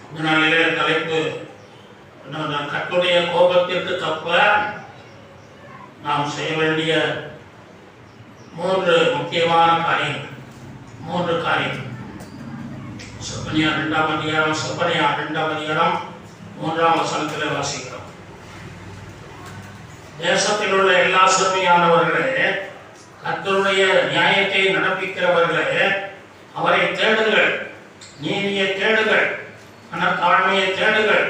இந்த நாளிலே தலைப்பு கர்த்தருடைய கோபத்திற்கு தப்ப நாம் செய்ய வேண்டிய மூன்று முக்கியமான காரியங்கள். செப்பனியா 2ஆம் அதிகாரம் 3ஆம் வசனத்தில் வாசிக்கிறோம். தேசத்தில் உள்ள எல்லா சிறுமியானவர்களே, கர்த்தருடைய நியாயத்தை நடப்பிக்கிறவர்களே, அவரை தேடுங்கள், நீதியை தேடுங்கள், மனத்தாழ்மையை தேடுங்கள்.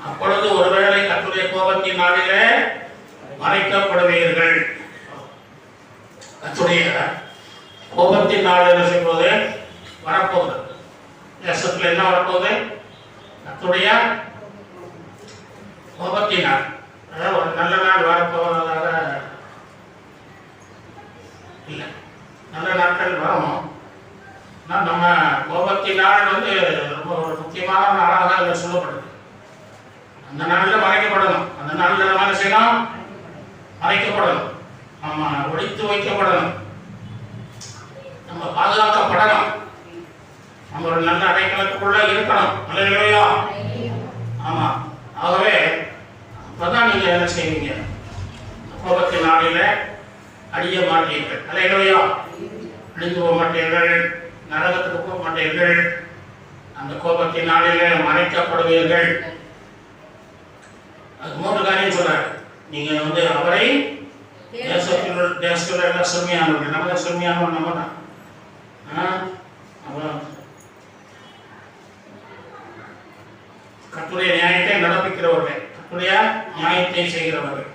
அப்பொழுது ஒருவேளை கர்த்தருடைய கோபத்தின் நாளிலே மறைக்கப்படுவீர்கள். கர்த்தருடைய கோபத்தின் நாள் என்ன செய்வது? வரப்போகுது. தேசத்தில் என்ன வரப்போகுது? கர்த்தருடைய கோபத்தின் நாள். அதாவது ஒரு நல்ல நாள் வரப்போவதாக இல்லை, நல்ல நாட்கள் வரும். நம்ம கோபத்தின் நாள் ரொம்ப ஒரு முக்கியமான நாளாக அதில் சொல்லப்படுது. அந்த நாளில் மறைக்கப்படணும். அந்த நாளில் நம்ம என்ன செய்யணும்? மறைக்கப்படணும். நம்ம ஒழித்து வைக்கப்படணும். நம்ம பாதுகாக்கப்படணும். நம்ம ஒரு நல்ல அடைக்கலத்துக்குள்ள இருக்கணும். அல்லேலூயா. ஆமா. ஆகவே அப்பதான் நீங்க என்ன செய்வீங்க? கோபத்தின் நாளில அழிய மாட்டீர்கள். அல்லேலூயா. அழிந்து போக மாட்டீர்கள், நரகத்துக்கு போக மாட்டீர்கள். அந்த கோபத்தின் நாளில மறைக்கப்படுவீர்கள். அது மூன்று காரியம் சொல்றாரு. நீங்க அவரை தேசத்தில் எல்லாம் சிறுமியானவர்கள், நம்ம தான் சிறுமியானவர்கள், நம்ம தான். கர்த்தருடைய நியாயத்தை நடப்பிக்கிறவர்கள், கர்த்தருடைய நியாயத்தை செய்கிறவர்கள்,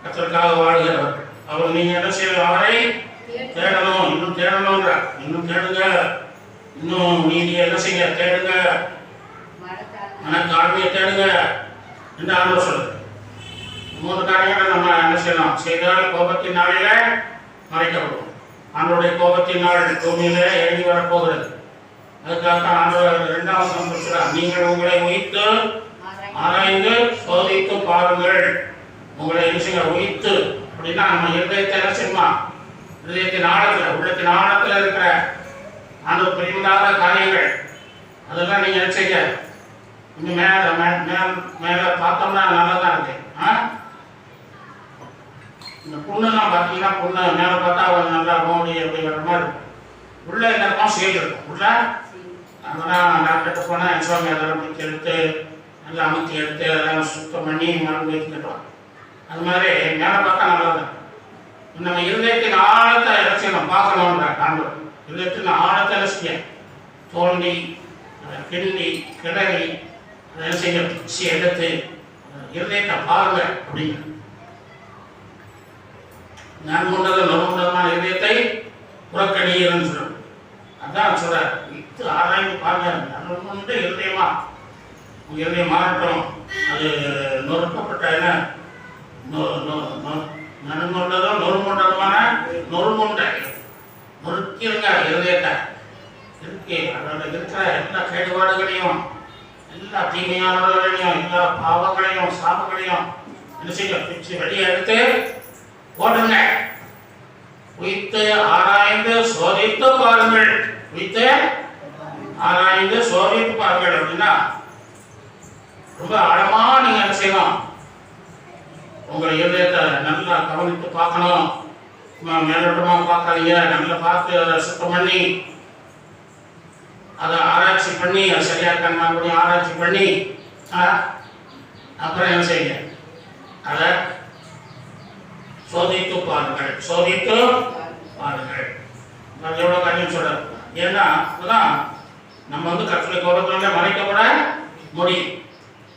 கர்த்தருக்காக வாழ்கிறவர்கள். அவர் நீங்க என்ன செய்ய? அவரை தேடணும். இன்னும் தேடணும்ன்ற, இன்னும் தேடுங்க, இன்னும் நீதியை என்ன செய்ய? தேடுங்க, மனத்தாழ்மையை தேடுங்க என்று ஆண்டவர் சொல்லுது. மூன்று காரியங்களை நம்ம என்ன செய்யலாம்? செய்தால் கோபத்தின் நாளில மறைக்கப்படும். ஆண்டவருடைய கோபத்தின் நாள் பூமியில இறங்கி வரப்போகிறது. அதுக்காக ஆண்டவர் 2ஆம் வசனம் சொல்றார், நீங்கள் உங்களை உயிர்த்து ஆராய்ந்து சோதித்து பாருங்கள். உங்களை என்ன செய்ய? உயிர்த்து அப்படின்னா நம்ம இருதயத்தை என்ன செய்யுமா? இருதயத்தின் ஆழத்துல, உள்ளத்தின் ஆழத்துல இருக்கிற ஆண்டவர் பிரிவில்லாத காரியங்கள் அதெல்லாம் நீங்க என்ன செய்ய? இன்னும் மேல பார்த்தோம்னா நல்லதான் இருக்கு. இந்த புண்ணுலாம் பார்த்தீங்கன்னா, புண்ணு மேலே பார்த்தா அவங்க நல்லா மோடி அப்படிங்கிற மாதிரி இருக்கும். உள்ள என்னெல்லாம் செயல் இருக்கும். உள்ள அதெல்லாம் டாக்டர்கிட்ட போனால் எக்ஸாம் அதெல்லாம் பிடிச்சி எடுத்து நல்லா அமுத்தி எடுத்து அதெல்லாம் சுத்தம் பண்ணி மருந்து வச்சு கட்டுவாங்க. அது மாதிரி மேலே பார்த்தா நல்லா தான். நம்ம இருதயத்தின் ஆழத்தை இலட்சியம் பார்க்கணுன்ற ஆண்டவர் இருதயத்தின் ஆழத்தை இலட்சியம் தோண்டி அதை கிண்டி கிளறி அதை செய்ய பிச்சு எடுத்து இருதயத்தை பாருங்க அப்படிங்கிற நான் கொண்டது நொறுங்குண்டமான இதயத்தை புறக்கணியன்னு சொல்றேன். அதான் சொல்றாரு, இத்து ஆராய்ந்து பாருங்க. நொறுங்குண்ட இருதயமா உங்க இருதயம் மாறட்டும். அது நொறுக்கப்பட்ட என்ன நறுங்குண்டதும் நொறுங்குண்டதுமான நொறுங்குண்டை நொறுக்கிருங்க இருதயத்தை. இருக்கு அதோட இருக்கிற எல்லா கேடுபாடுகளையும், எல்லா தீமையானவர்களையும், எல்லா பாவங்களையும், சாபங்களையும் என்ன செய்ய? பிச்சு வெளியே எடுத்து போடுங்க. உயிர்த்து ஆராய்ந்து சோதித்து பாருங்கள். உயிர்த்து ஆராய்ந்து சோதித்து பாருங்கள் அப்படின்னா ரொம்ப ஆழமா நீங்க என்ன செய்யணும்? உங்களை இதயத்தை நல்லா கவனித்து பார்க்கணும். மேலோட்டமா பார்க்காதீங்க. நல்லா பார்த்து அதை சுத்தம் பண்ணி அதை ஆராய்ச்சி பண்ணி அது சரியா இருக்கான்னு ஆராய்ச்சி பண்ணி அப்புறம் என்ன செய்யுங்க? அதை சோதித்து பாருங்கள். சோதித்து பாருங்கள். எவ்வளோ காரியம் சொல்றாரு. ஏன்னா அதுதான் நம்ம கர்த்தருடைய கோபத்தினால மறைக்கப்பட முடியும்.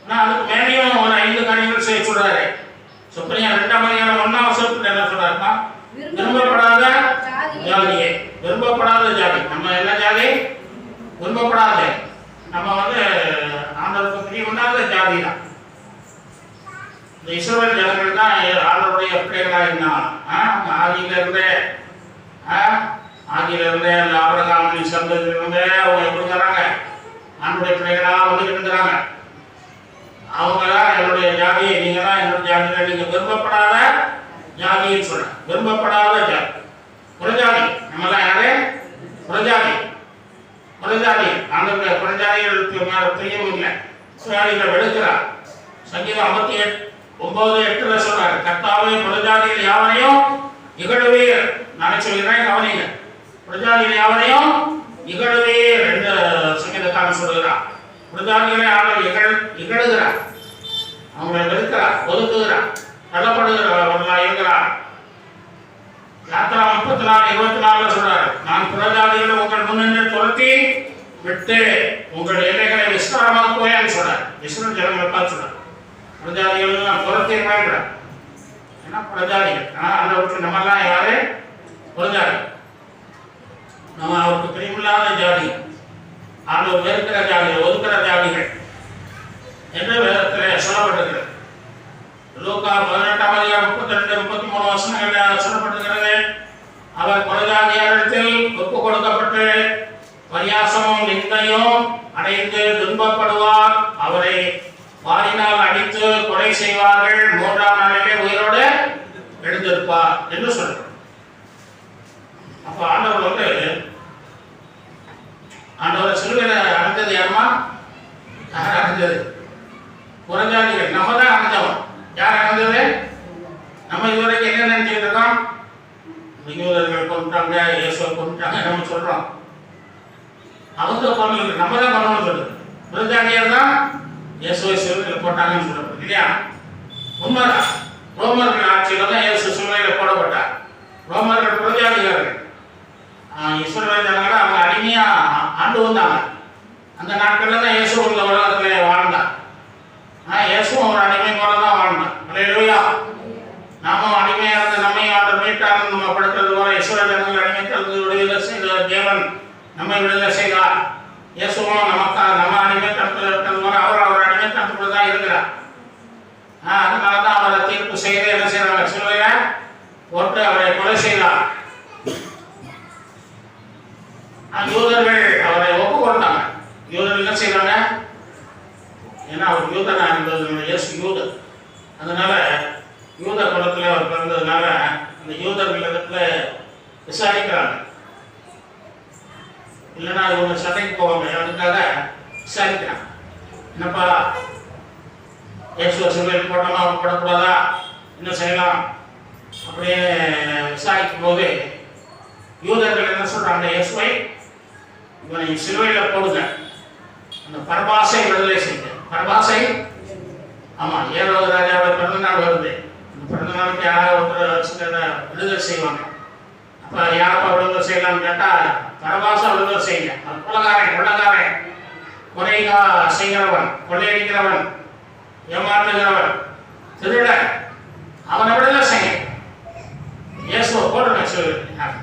ஆனால் அதுக்கு மேலேயும் ஒரு 5 காரியங்கள் செய்ய சொல்றாரு. செப்பனியா 2ஆம் அதிகாரம் 1ஆம் வசனத்தில் என்ன சொல்றாருன்னா, விரும்பப்படாத ஜாதியே. விரும்பப்படாத ஜாதி நம்ம என்ன ஜாதி? விரும்பப்படாத. நம்ம ஆண்டவருக்கு பிரியமில்லாத ஜாதி தான். இந்த இஸ்ரவேல் ஜனங்கள் தான் ஆண்டவருடைய பிள்ளைகளாக இருந்தாங்க. ஆதியில இருந்தே ஆபிரகாமின் சந்ததியிலிருந்தே அவங்க எப்படிங்கிறாங்க? ஆண்டவருடைய பிள்ளைகளாக இருக்கிறாங்க. அவங்க தான் என்னுடைய ஜாதி, நீங்க தான் என்னுடைய ஜாதியில் நீங்க விரும்பப்படாத ஜாதின்னு சொல்ற. விரும்பப்படாத ஜாதி புறஜாதி. நம்மலாம் யாரு? புறஜாதி. புறஜாதி ஆண்டவருடைய புறஜாதிகளுக்கு மேல பிரியம் இல்லை. இஸ்ராயேலில் வெளுக்கிறார். சங்கீதம் 58:9-8 சொல்றாரு, கர்த்தாவே புறஜாதியில் யாவரையும் இகழுவீர். நானே சொல்கிறேன், கவனிங்க. புறஜாதியில் யாவரையும் இகழுவீர் என்று சங்கீதக்காரன் சொல்லுகிறார். புறஜாதிகளை ஆண்டவர் இகழுகிறார், அவங்களை வெறுக்கிறார், ஒதுக்குகிறார், தள்ளப்படுகிறவர்களாக இருக்கிறார். யாத்திரா 34:24 சொல்றாரு, நான் புறஜாதிகளை உங்கள் முன்னின்று துரத்தி விட்டு உங்கள் எல்லைகளை விஸ்தாரமாக்குவேன் சொல்றார். இஸ்ரவேல் ஜனங்களை பார்த்து சொல்றார், புறஜாதிகள் நான் துரத்திடுவேன். ஏன்னா புறஜாதிகள் ஆண்டவருக்கு நம்மெல்லாம் யாரு? புறஜாதி. நம்ம அவருக்கு பிரியமில்லாத ஜாதி, ஆண்டவர் வெறுக்கிற ஜாதிகள், ஒதுக்கிற ஜாதிகள் என்று வேதத்தில் சொல்லப்பட்டிருக்கிறது. லூக்கா 18:32-33 சொல்லப்பட்டிருக்கிறது. அவர் புறஜாதியாரிடத்தில் ஒப்பு கொடுக்கப்பட்டு பரியாசமும் நிந்தையும் அடைந்து துன்பப்படுவார். அவரை வாரினால் அடித்து கொலை செய்வார்கள். 3ஆம் நாளிலே உயிரோடு எழுந்திருப்பார் என்று சொல்றார். அப்ப ஆண்டவர் சிலுவையில அடைஞ்சது யாருமா? அடைஞ்சது புறஜாதிகள். நம்ம தான் அடைஞ்சோம். யார் அடைஞ்சது? நம்ம இதுவரைக்கும் என்ன நினைச்சுட்டு இருக்கோம்? யூதர்கள் கொண்டுட்டாங்க, இயேசுவை கொண்டுட்டாங்க நம்ம சொல்றோம். அவங்க கொண்டு, நம்ம தான் கொண்டு சொல்லுது. புறஜாதியார் தான் இயேசுவை சிலுவையில் போட்டாங்கன்னு சொல்லப்படுது இல்லையா? உண்மைதான். ரோமர்கள் ஆட்சியில தான் இயேசு சிலுவையில் போடப்பட்டார். ரோமர்கள் புறஜாதிகாரர்கள். இஸ்ரவேல் ஜனங்களை அவங்க அடிமையா ஆண்டு வந்தாங்க. அந்த நாட்கள்ல தான் இயேசு இந்த உலகத்துல வாழ்ந்தார். இயேசுவும் ஒரு அடிமை போல தான் வாழ்ந்தார். அல்லேலூயா. நாமும் அடிமையா இருந்த நம்மை ஆண்டவர் மீட்டார். நம்ம படுக்கிறது போல இஸ்ரவேல் ஜனங்கள் அடிமைத்தனது விடுதலை செய்த தேவன் நம்மை விடுதலை செய்தார். இயேசுவும் நமக்காக நம்ம அடிமைத்தனத்தில் இருக்கிறது போல அவர் அடிமைத்தனத்துக்குள்ள தான் இருக்கிறார். அதனாலதான் அவரை தீர்ப்பு செய்து என்ன செய்யறாங்க? சிலுவையில போட்டு அவரை கொலை செய்தார். யூதர்கள் அவரை ஒப்பு கொடுத்தாங்க. யூதர்கள் என்ன செய்யறாங்க? ஏன்னா அவர் யூதனா இருந்தது, இயேசு யூதர். அதனால யூத குலத்துல அவர் பிறந்ததுனால அந்த யூதர்கள் இடத்துல விசாரிக்கிறாங்க. இல்லைன்னா இவங்க சண்டைக்கு போவாங்க, அதுக்காக விசாரிக்கிறாங்க. என்னப்பா இயேசுவை சிலுவையில் போட்டோமா, அவங்க போடக்கூடாதா, என்ன செய்யலாம் அப்படின்னு விசாரிக்கும் போது யூதர்கள் என்ன சொல்றாங்க? இயேசுவை இவனை சிலுவையில் போடுங்க, அந்த பரபாசை விடுதலை செய்யுங்க. பரபாசை, ஆமா, ஏரோது ராஜாவோட பிறந்த நாள் வருது. அந்த பிறந்த நாளுக்கு யாராவது ஒருத்தர் விடுதலை செய்வாங்க. அப்ப யாரப்பா விடுதலை செய்யலாம்னு கேட்டா பரபாசை விடுதலை செய்யுங்க. கொள்ளக்காரன், கொலைகா செய்கிறவன், கொள்ளையடிக்கிறவன், ஏமாற்றுகிறவன், திருடன், அவனை விடுதலை செய்ய இயேசுவை போடுங்க சிலுவையில்.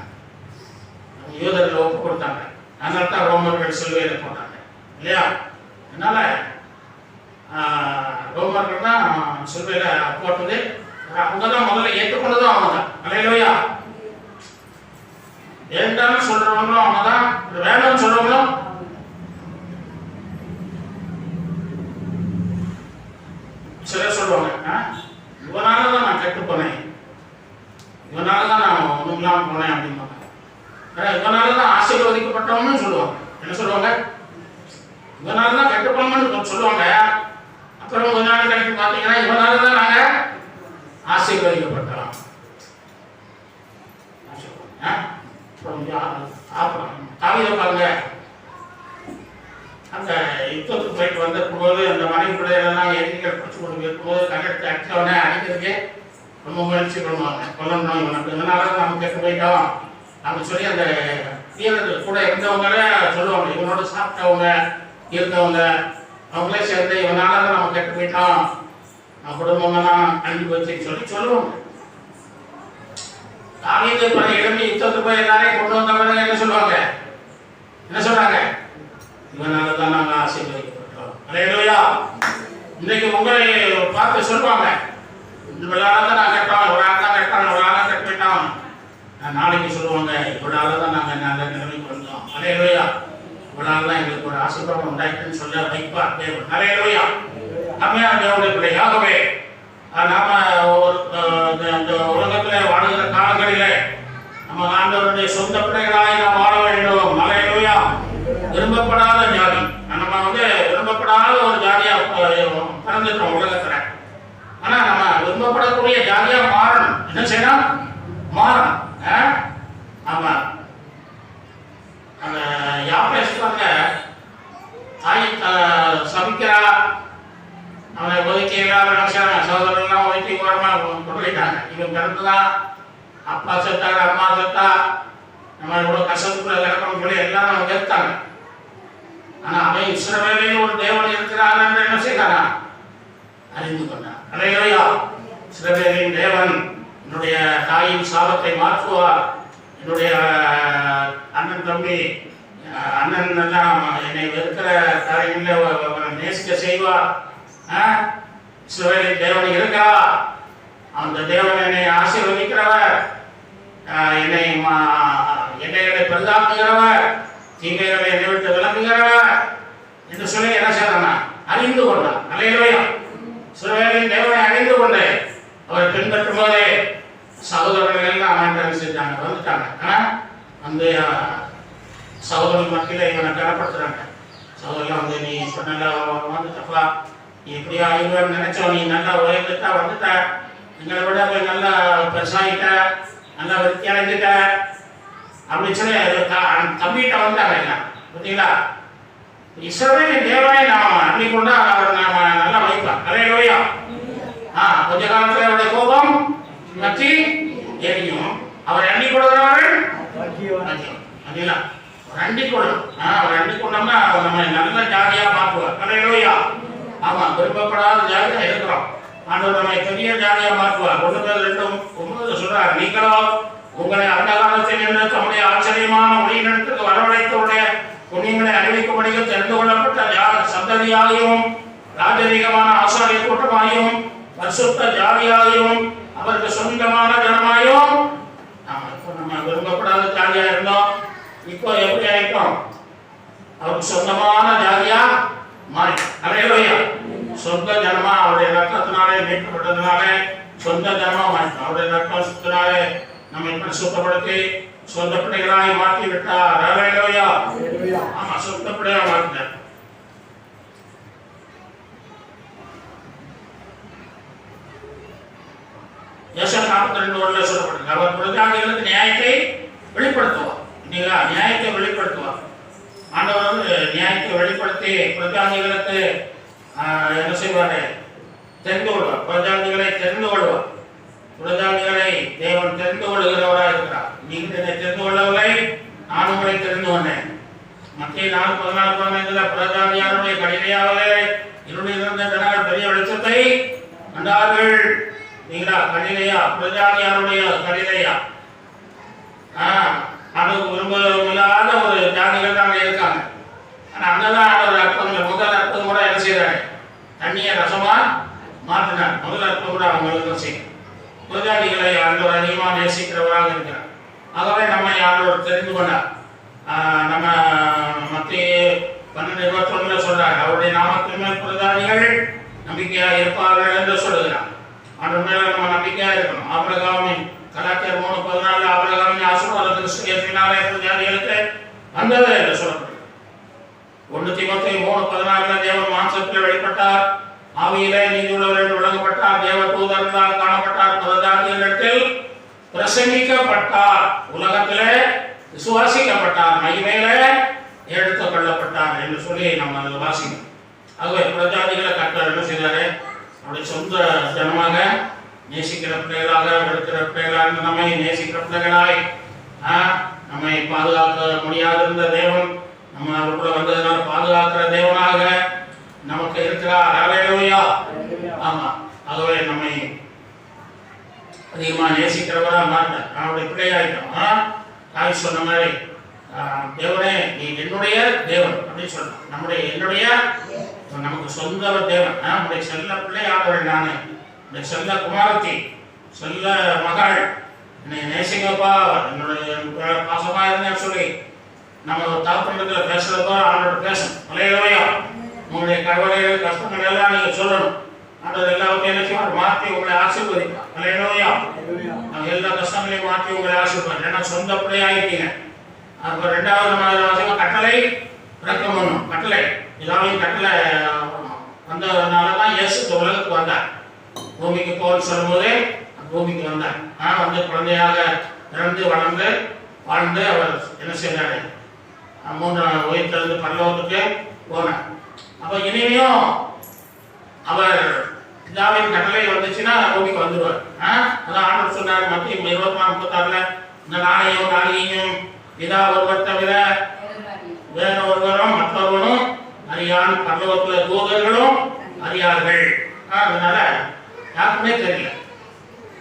யூதர்கள் ஒப்பு கொடுத்தாங்க. அதனால தான் ரோமர்கள் சிலுவையில் போட்டாங்க இல்லையா? அதனால ரோமர்கள் தான் சிலுவையில போட்டது. அவங்க தான் முதல்ல ஏற்றுக்கொண்டதும் அவங்க தான். அல்லேலூயா. ஏண்டான்னு சொல்றவங்களும் அவங்க தான், வேணும்னு சொல்றவங்களும். சிலர் சொல்லுவாங்க, இவனால தான் நான் கெட்டு போனேன், இவனால தான் நான் ஒன்றும் இல்லாமல் போனேன் அப்படின்னு. இவனால தான் ஆசீர்வதிக்கப்பட்டவன்னு சொல்லுவாங்க. என்ன சொல்லுவாங்க? இவனால தான் கெட்டு போனோம்னு சொல்லுவாங்க. அப்புறம் கொஞ்ச நாள் கழிச்சு பார்த்தீங்கன்னா இவனால தான் நாங்க ஆசீர்வதிக்கப்பட்டோம். அப்புறம் தாவீதை பாருங்க, அந்த யுத்தத்துக்கு போயிட்டு வந்திருக்கும்போது அந்த மனைவி பிள்ளைகளெல்லாம் எதிரிகள் பிடிச்சி கொண்டு இருக்கும்போது கண்டெடுத்து அடித்தவனே அடிக்கிறதுக்கே ரொம்ப முயற்சி பண்ணுவாங்க. கொல்லணும் இவனுக்கு, இதனால தான் நம்ம கெட்டு போயிட்டோம் அப்படின்னு சொல்லி அந்த வீரர்கள் கூட இருந்தவங்களே சொல்லுவாங்க. இவனோட சாப்பிட்டவங்க இருந்தவங்க அவங்களே சேர்ந்து இவனால தான் நம்ம கெட்டு போயிட்டோம், நம்ம குடும்பமெல்லாம் அழிஞ்சு போச்சுன்னு சொல்லி சொல்லுவாங்க. தாவீது பல இடமே யுத்தத்துக்கு போய் எல்லாரையும் கொண்டு வந்தவங்க என்ன சொல்லுவாங்க? என்ன சொல்றாங்க? இவனால தான் நாங்கள் ஆசீர்வதிக்கப்பட்டோம். அல்லேலூயா. இன்னைக்கு உங்களை பார்த்து சொல்லுவாங்க, இவளால தான் நான் கெட்டோம், ஒரு ஆள் தான் கெட்டோம், ஒரு ஆள் கெட்டு போயிட்டோம். நாளைக்கு சொல்லுவாங்க, இவளால தான் நாங்கள் நல்ல நிலைமைக்கு வந்தோம். அல்லேலூயா. இவளால தான் எங்களுக்கு ஒரு ஆசீர்வாதம் உண்டாயிட்டுன்னு சொல்ல வைப்பார் தேவன். அல்லேலூயா. அம்மையான தேவனுடைய பிள்ளையாகவே நாம இந்த உலகத்தில் வாழுகிற காலங்களிலே நம்ம ஆண்டவருடைய சொந்த பிள்ளைகளாய் நாம் வாழ வேண்டும். அல்லேலூயா. விரும்பப்படாத ஜாதி. நம்ம விரும்பப்படாத ஒரு ஜாதியா பிறந்துட்டோம் உலகத்துல. ஆனா நம்ம விரும்பப்படக்கூடிய ஜாதியா மாறணும். என்ன செய்யணும்? மாறணும். ஆமா, அந்த யாப்பேஸ்வரங்க தாய் சபிக்கிறா, அவனை ஒதுக்கியெல்லாம் நினைச்சாங்க. சகோதரர்லாம் ஒதுக்கி ஓரமா கொண்டுட்டாங்க. இவன் பிறந்துதான் அப்பா செத்தாரு, அம்மா செத்தா, நம்ம இவ்வளவு கஷ்டத்துக்குள்ள கிடக்கணும் சொல்லி எல்லாம் நம்ம கேட்டாங்க. ஆனா அவன் இஸ்ரவேலில் ஒரு தேவன் இருக்கிறார் என்று என்ன செய்தானா? அறிந்து கொண்டான். அல்லேலூயா. இஸ்ரவேலின் தேவன் என்னுடைய தாயின் சாபத்தை மாற்றுவார். என்னுடைய அண்ணன் தம்பி அண்ணன் எல்லாம் என்னை வெறுக்கிற காரியங்களில் நேசிக்க செய்வார். இஸ்ரவேலின் தேவன் இருக்கிறார். அந்த தேவன் என்னை ஆசீர்வதிக்கிறவர், என்னை எல்லைகளை பெரிதாக்குகிறவர், தீமைகளை என்னை விட்டு விளக்குகிறவர் என்று சொல்லி என்ன செய்யறானா? அறிந்து கொண்டார். அல்லேலூயா. இஸ்ரவேலின் தேவனை அறிந்து கொண்டு அவர் பின்பற்றும் போதே சகோதரர்கள் எல்லாம் அவன் செஞ்சாங்க, வந்துட்டாங்க. அந்த சகோதரர்கள் மத்தியில் இவனை கனப்படுத்துறாங்க. சகோதரர்கள் நீ இப்போ நல்லா வந்துட்டப்பா, நீ எப்படியா ஆயிடுவான்னு நினைச்சோம், நீ நல்லா உயர்ந்துட்டா வந்துட்ட, எங்களை விட போய் நல்லா பெருசாகிட்ட, நல்லா விருத்தி அடைஞ்சிட்ட அப்படின்னு சொல்லி தம்பிகிட்ட வந்துட்டாங்க எல்லாம். பார்த்தீங்களா? இஸ்ரவேலின் தேவனை நாம் அன்னிக்கொண்டா அவர் நாம நல்லா வைப்பார். அல்லேலூயா. கொஞ்ச காலத்தில் அவருடைய கோபம் மத்தி எரியும். அவர் அண்டி கொடுக்கிறவர்கள் அதெல்லாம் ஒரு அண்டி கொள்ளும். அவர் அண்டி கொண்டோம்னா நம்ம நல்ல ஜாதியா மாற்றுவார். அல்லேலூயா. ஆமா, விருப்பப்படாத ஜாதியா இருக்கிறோம். ஆண்டவர் நம்மை பெரிய ஜாதியா மாற்றுவார். 1 Peter 2:9 சொல்றார், நீங்களோ உங்களை அந்த காலத்தில் இருந்து தம்முடைய ஆச்சரியமான ஒளியினத்துக்கு வரவழைத்தவுடைய புண்ணியங்களை அறிவிக்கும்படிக்கு தெரிந்து கொள்ளப்பட்ட சந்ததியாகியும் ராஜரீகமான ஆசாரிய கூட்டமாயும் பரிசுத்த ஜாதியாகியும் அவருக்கு சொந்தமான ஜனமாயும். இப்போ நம்ம விரும்பப்படாத ஜாதியா இருந்தோம், இப்போ எப்படி ஆயிட்டோம்? அவருக்கு சொந்தமான ஜாதியா மாறி. அல்லேலூயா. சொந்த ஜனமா அவருடைய ரத்தத்தினாலே மீட்கப்பட்டதுனால சொந்த ஜனமா மாறிட்டோம். அவருடைய ரத்தத்தினாலே நம்மை பரிசுத்தப்படுத்தி சொந்த பிள்ளைகளாய் மாற்றி விட்டார். அல்லேலூயா. ஆமா, சொந்த பிள்ளையா மாற்றினார். யெசாயா 42:1 சொல்லப்பட்டிருக்கு, அவர் பிரஜாதிகளுக்கு நியாயத்தை வெளிப்படுத்துவார். இல்லைங்களா? நியாயத்தை வெளிப்படுத்துவார். ஆண்டவர் நியாயத்தை வெளிப்படுத்தி பிரஜாதிகளுக்கு என்ன செய்வாரு? தெரிந்து கொள்வார். பிரஜாதிகளை தெரிந்து கொள்வார். பிரஜாதிகளை தேவன் தெரிந்து கொள்கிறவராக இருக்கிறார். நீங்கள் என்னை தெரிந்து கொள்ளவில்லை, நான் உங்களை தெரிந்து கொண்டேன். மத்திய 4:14-15 பிரஜாதியாருடைய கடிதையாகவே இருளில் இருந்த ஜனங்கள் பெரிய வெளிச்சத்தை கண்டார்கள். நீங்களா? கடிதையா? பிரஜாதியாருடைய கடிதையா? அது விரும்பமில்லாத ஒரு ஜாதிகள் தான் இருக்காங்க. ஆனால் அங்கதான் ஒரு அற்புதங்கள், முதல் அற்புதம் கூட என்ன செய்யறாரு? தண்ணியை ரசமா மாற்றினார். முதல் அற்புதம் கூட அவங்களுக்கு செய்யும். பிரஜாதிகளை ஆண்டவர் அதிகமாக நேசிக்கிறவராக இருக்கிறார். ஆகவே நம்மை ஆண்டவர் தெரிந்து கொண்டார். நம்ம மத்திய 12:21 சொல்றார், அவருடைய நாமத்தின் மேல் பிரஜாதிகள் நம்பிக்கையா இருப்பார்கள் என்று சொல்லுகிறார். ஆண்டவர் மேல நம்ம நம்பிக்கையா இருக்கணும். ஆபிரகாமின் கலாத்தியர் 3:14 ஆபிரகாமின் ஆசீர்வாதம் கிறிஸ்துவினாலே பிரஜாதிகளுக்கு வந்தது என்று சொல்லப்படுகிறது. 1 தீமோத்தேயு 3:14 தேவன் மாம்சத்தில் வெளிப்பட்டார், ஆவியிலே நீதியுள்ளவர் என்று விளங்கப்பட்டார், தேவ தூதர்களால் காணப்பட்டார், பிரஜாதிகளிடத்தில் பிரசங்கிக்கப்பட்டார், உலகத்திலே விசுவாசிக்கப்பட்டார், மகிமையிலே எடுத்துக் கொள்ளப்பட்டார் என்று சொல்லி நம்ம அதில் வாசிக்கணும். ஆகவே பிரஜாதிகளை கர்த்தர் என்ன செய்தாரு? அவருடைய சொந்த ஜனமாக நேசிக்கிற பிள்ளைகளாக, எடுக்கிற பிள்ளைகளாக, நம்மை நேசிக்கிற பிள்ளைகளாய் நம்மை பாதுகாக்க முடியாதிருந்த தேவன் நம்ம அவருக்குள்ள வந்ததுனால பாதுகாக்கிற தேவனாக நமக்கு இருக்கிறார். அல்லேலூயா. ஆமா, ஆகவே நம்மை அதிகமாக நேசிக்கிறவரா மாட்டார். அவருடைய பிள்ளையாயிட்டோம். தாய் சொன்ன மாதிரி, தேவனே நீ என்னுடைய தேவன் அப்படின்னு சொல்றான். என்னுடைய நமக்கு சொந்த தேவன், நம்முடைய செல்ல பிள்ளையானவள், நான் என்னுடைய செல்ல குமாரத்தி, செல்ல மகள், என்னை நேசிங்கப்பா, என்னுடைய பாசமா இருந்தேன்னு சொல்லி நம்ம தாப்பண்டத்துல பேசுறதோ ஆண்டோட பேசணும். அல்லேலூயா. உங்களுடைய கவலைகள் கஷ்டங்கள் எல்லாம் நீங்க சொல்லணும். ஆண்டவர் எல்லாத்தையும் என்ன செய்வார்? மாற்றி உங்களை ஆசீர்வதிப்பார். அல்லேலூயா. நம்ம எல்லா கஷ்டங்களையும் மாற்றி உங்களை ஆசீர்வார். ஏன்னா சொந்த பிள்ளையாயிட்டீங்க. அப்ப 2வது கட்டளை இரக்கம் பண்ணும் கட்டளை, பிதாவின் கட்டளை வந்ததுனாலதான் இயேசு உலகத்துக்கு வந்தார். பூமிக்கு போன்னு சொல்லும்போது பூமிக்கு வந்தார். வந்து குழந்தையாக பிறந்து வளர்ந்து வாழ்ந்து அவர் என்ன செய்தாரு, 3 உயிர்த்தெழுந்து பரலோகத்துக்கு போனார். அப்ப இனிமையும் அவர் பிதாவின் கட்டளை வந்துச்சுன்னா பூமிக்கு வந்துடுவார். அதான் ஆண்டவர் சொன்னார் மத்திய 24:36, இந்த நாளையும் பிதா ஒருவர் தவிர வேற ஒருவரும் மற்றொருவனும் அறியான், பரலோகத்துல தூதர்களும் அறியார்கள். அதனால யாருக்குமே தெரியல.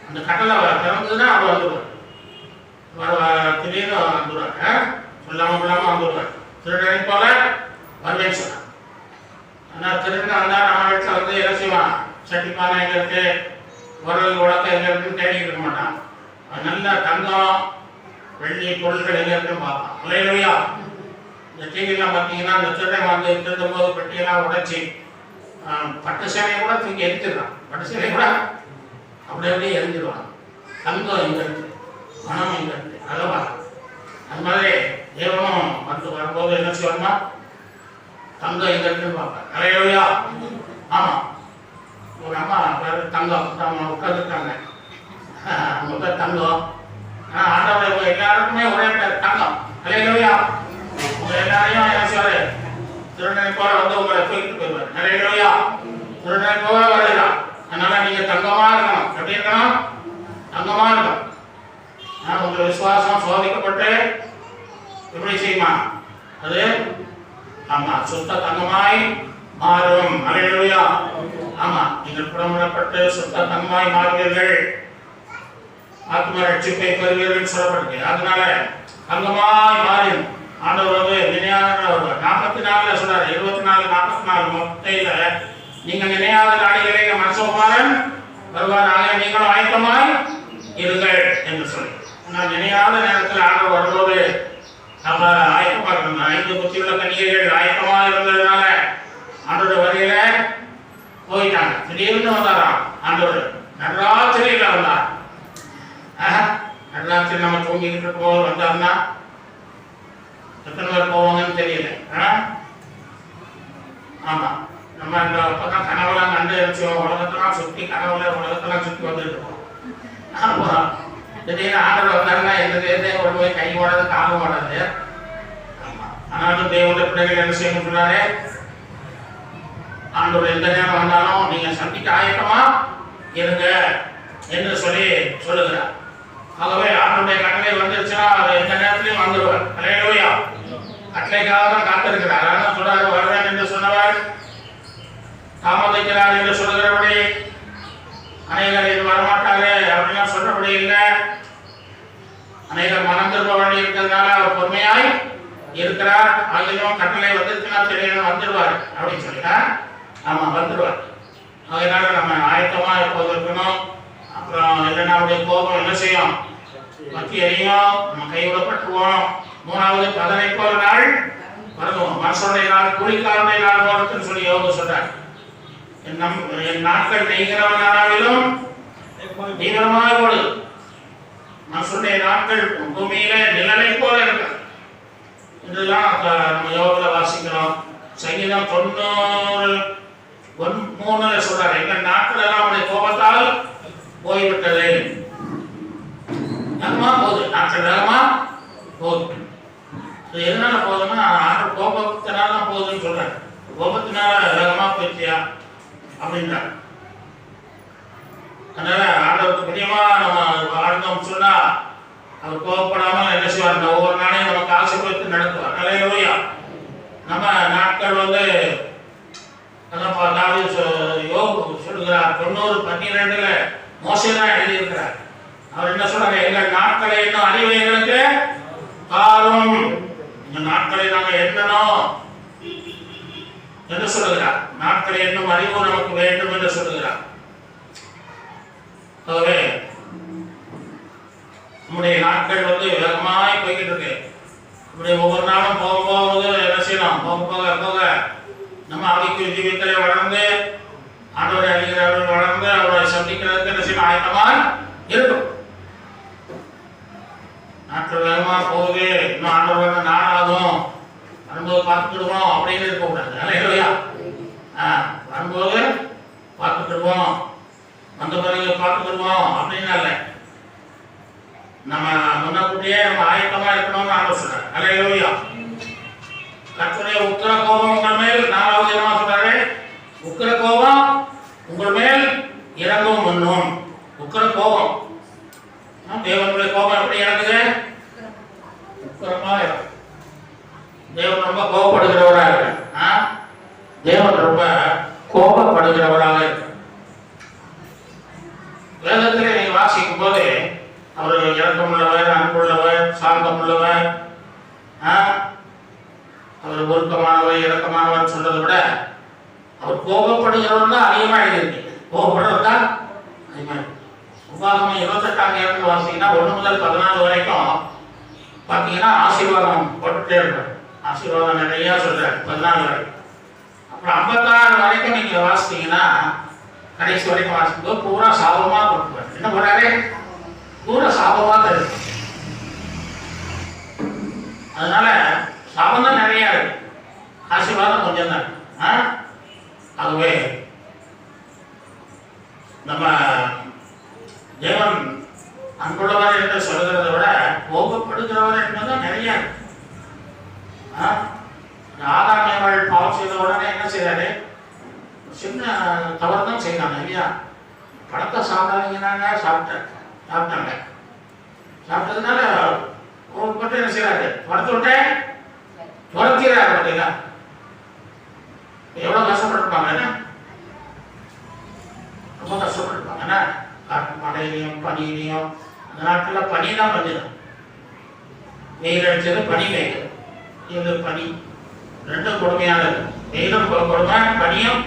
அந்த கட்டளை பிறந்ததுன்னா அவர் வந்துடுவார். திடீர்னு வந்துடுவார், சொல்லாம வந்துடுவார். திருடனை போல வருவேன்னு சொன்னார். ஆனால் திருடன் வந்தா நம்ம வீட்டில் வந்து என்ன செய்வான், சட்டிப்பானை எங்க இருக்கு, உரல் உடக்க எங்க இருக்குன்னு தேடிட்டு இருக்க மாட்டான். நல்ல தங்கம் வெள்ளி பொருட்கள் எங்க இருக்குன்னு பார்ப்பான். அல்லேலூயா. இந்த டிவிலாம் பார்த்தீங்கன்னா இந்த திருடன் வந்து திருடும் போது பெட்டியெல்லாம் உடைச்சி பட்டு சேலையை கூட தூக்கி எரிச்சிடுறான். பட்டு சேலையை கூட அப்படியே எரிஞ்சிடுவான். தங்கம் எங்க இருக்கு, மனம் எங்க இருக்கு, அளவா. அது மாதிரி தேவனும் வந்து வரும்போது என்ன செய்வாருன்னா தங்கம் எங்க இருக்குன்னு பார்ப்பேன். அல்லேலூயா. ஆமா, ஒரு அம்மா பேர் தங்கம் உட்காந்துருக்காங்க, அவங்க பேர் தங்கம். ஆண்டவரை எல்லாருக்குமே ஒரே பேர் தங்கம். அல்லேலூயா. உங்க எல்லாரையும் என்ன செய்வாரு, திருடனை போல வந்து உங்களை தூக்கிட்டு போயிடுவார். அல்லேலூயா. திருடனை போல வரலாம். அதனால நீங்க தங்கமா இருக்கணும். எப்படி இருக்கணும்? தங்கமா இருக்கணும். உங்க விசுவாசம் சோதிக்கப்பட்டு எப்படி செய்யுமா, அது ஆமா சுத்த தங்கமாய் மாறும். அல்லேலூயா. ஆமா, நீங்கள் புறமிடப்பட்டு சுத்த தங்கமாய் மாறுவீர்கள், ஆத்ம ரட்சிப்பை பெறுவீர்கள் சொல்லப்படுது. அதனால தங்கமாய் மாறி ஆண்டவர் வந்து நினையாத 44 சொல்றாரு, 24, 44 மொத்தையில நீங்க நினையாத நாளிகளே மனசோபாரன் வருவார், ஆக நீங்களும் ஆயத்தமாய் இருங்கள் என்று சொல்லி. நான் நினையாத நேரத்தில் ஆண்டவர் வரும்போது நம்ம ஆயத்தமா இருக்கணும். 5 புத்தியுள்ள கன்னிகைகள் ஆயத்தமா இருந்ததுனால ஆண்டோட வரையில போயிட்டாங்க. திடீர்னு வந்தாராம் ஆண்டவர், நடுராத்திரியில வந்தார். நடுராத்திரி நம்ம தூங்கிக்கிட்டு இருக்கும்போது வந்தாருன்னா எத்தனை பேர் போவாங்கன்னு தெரியல. ஆமா, நம்ம இந்த பக்கம் கனவுலாம் கண்டு உலகத்தெல்லாம் சுற்றி உலகத்தெல்லாம் சுற்றி வந்துட்டு இருக்கோம். திடீர்னு ஆண்டவர் வந்தாருன்னா எந்த ஒரு போய் கை ஓடாது காலம் ஓடாது. ஆமா, ஆனாலும் தேவனுடைய பிள்ளைகள் என்ன செய்யணும் சொன்னாரு, ஆண்டவர் எந்த நேரம் வந்தாலும் நீங்க சந்திக்க ஆயத்தமா இருங்க என்று சொல்லி சொல்லுகிறார். ஆகவே ஆண்டவருடைய கட்டளை வந்துருச்சுன்னா அவர் எந்த நேரத்திலையும் வந்துடுவார். அல்லேலூயா. கட்டளைக்காக தான் காத்திருக்கிறார். அதனால சொல்றாரு, வருவேன் என்று சொன்னவர் தாமதிக்கிறார் என்று சொல்லுகிறபடி அநேகர் இது வரமாட்டாரு அப்படின்னா சொல்றபடி இல்லை. அநேகர் மனம் திரும்ப வேண்டி இருக்கிறதுனால அவர் பொறுமையாய் இருக்கிறார். ஆகியும் கட்டளை வந்துருச்சுன்னா தெரியணும் வந்துடுவார் அப்படின்னு சொல்லிட்டா. ஆமா, வந்துடுவார். அதனால நம்ம ஆயத்தமா எப்போது இருக்கணும். அப்புறம் இல்லைன்னா அவருடைய கோபம் என்ன செய்யும், பத்தி எரியும், நம்ம கைவிடப்பட்டுருவோம். 3வது 18 நாள் வருவோம். மனுஷனுடைய நாள் கூலிக்காரனுடைய நாள் வருதுன்னு சொல்லி யோக சொல்றார். என் நாட்கள் நெய்கிறவனாலும் தீவிரமாக போடு. மனுஷனுடைய நாட்கள் பூமியில நிழலை போல இருக்கு. இதெல்லாம் நம்ம யோகத்துல வாசிக்கிறோம். சங்கீதம் 90:3 சொல்றாரு, எங்க நாட்கள் எல்லாம் அவருடைய கோபத்தால் போய்விட்டது. வேகமா போகுது, நாட்கள் வேகமா போகுது. எதனால போகுதுன்னா ஆண்டவர் கோபத்தினால தான் போகுதுன்னு சொல்றாரு. கோபத்தினால வேகமா போயிடுச்சியா அப்படின்றார். அதனால ஆண்டவருக்கு பிரியமா நம்ம வாழ்ந்தோம் சொன்னா அவர் கோபப்படாமல் என்ன செய்வார், ஒவ்வொரு நாளையும் நமக்கு ஆசீர்வதித்து நடத்துவார். அல்லேலூயா. நம்ம நாட்கள் வந்து சொல்லுகிறார் 90:12 மோசே தான் எழுதியிருக்கிறார். அவர் என்ன சொல்றாரு, எங்கள் நாட்களை இன்னும் அறிவு எங்களுக்கு காரும், இந்த நாட்களை நாங்க எண்ணணும் என்று சொல்லுகிறார். நாட்களை என்னும் அறிவு நமக்கு வேண்டும் என்று சொல்லுகிறார். ஆகவே நம்முடைய நாட்கள் வந்து வேகமாய் போய்கிட்டு இருக்கு. நம்முடைய ஒவ்வொரு நாளும் போகும்போது என்ன செய்யணும், போக போக நம்ம ஆவிக்குரிய ஜீவியத்திலே வளர்ந்து ஆண்டவரை அறிகிறவர்கள் வளர்ந்து அவரை சந்திக்கிறதுக்கு என்ன செய்யணும், ஆயத்தமா இருக்கும். நாட்கள் வேகமா போகுது, இன்னும் ஆண்டவர் நாளாகும். வரும்போது பார்த்துக்கிடுவோம் அப்படின்னு இருக்கக்கூடாது. இல்லையா? வரும்போது பார்த்துக்கிடுவோம், வந்த பிறகு பார்த்துக்கிடுவோம் அப்படின்னு இல்லை. நம்ம முன்னக்கூட்டியே நம்ம ஆயத்தமா இருக்கணும்னு ஆலோசனை. இல்லையா? கர்த்தருடைய உக்கிர கோபம் உங்கள் மேல், 4வது என்ன சொல்றாரு? உக்கிர கோபம் உங்கள் மேல் இறங்கும் முன்னும். உக்கிர கோபம், தேவனுடைய கோபம் எப்படி இறங்குது? உக்கிரமா இறங்கும். தேவன் ரொம்ப கோபப்படுகிறவராக இருக்கு. தேவன் ரொம்ப கோபப்படுகிறவராக இருக்கு. வேதத்திலே நீங்க வாசிக்கும் போது அவர் இறக்கமுள்ளவர், அன்புள்ளவர், சாந்தமுள்ளவர், அவர் ஒருக்கமானவர், இறக்கமானவர் சொல்றதை விட அவர் கோபப்படுகிறவர் தான் அதிகமாக எழுதியிருக்கு. கோபப்படுறது தான் அதிகமாக இருக்கு. உபாகமம் 28ஆம் இடத்துல வாசிங்கன்னா 1 முதல் 14 வரைக்கும் பார்த்தீங்கன்னா ஆசீர்வாதம் போட்டுட்டே இருப்பார். ஆசீர்வாதம் நிறையா சொல்றாரு 14 வரைக்கும். அப்புறம் 56 வரைக்கும் நீங்க வாசித்தீங்கன்னா கடைசி வரைக்கும் வாசிக்கும்போது பூரா சாபமா கொடுப்பார். என்ன பண்ணாரு? பூரா சாபமா தருது. அதனால சாபம் தான் நிறைய இருக்கு, ஆசீர்வாதம் கொஞ்சம் தான். ஆகவே நம்ம தேவன் அன்புள்ளவர் என்று சொல்கிறத விட கோபப்படுகிறவர் என்பதுதான் நிறைய இருக்கு. ஆதாமியர்கள் பாவம் செய்த உடனே என்ன செய்யறாரு? சின்ன தவறு தான் செய்யறாங்க இல்லையா? பழத்தை சாப்பிடாதீங்கன்னாங்க, சாப்பிட்டாங்க. சாப்பிட்டதுனால கோபப்பட்டு என்ன செய்யறாரு? படத்தை விட்டு துரத்திடுறாரு. பார்த்தீங்களா எவ்வளவு கஷ்டப்பட்டுருப்பாங்க? ரொம்ப கஷ்டப்பட்டுருப்பாங்க. மழையிலையும் பனியிலையும், அந்த நாட்டில் பனி தான் வந்துடும். வெயில் அடிச்சது, பனி வெயில். இது பனி ரெண்டும் கொடுமையானது. வெயிலும் கொடுமை, பனியும்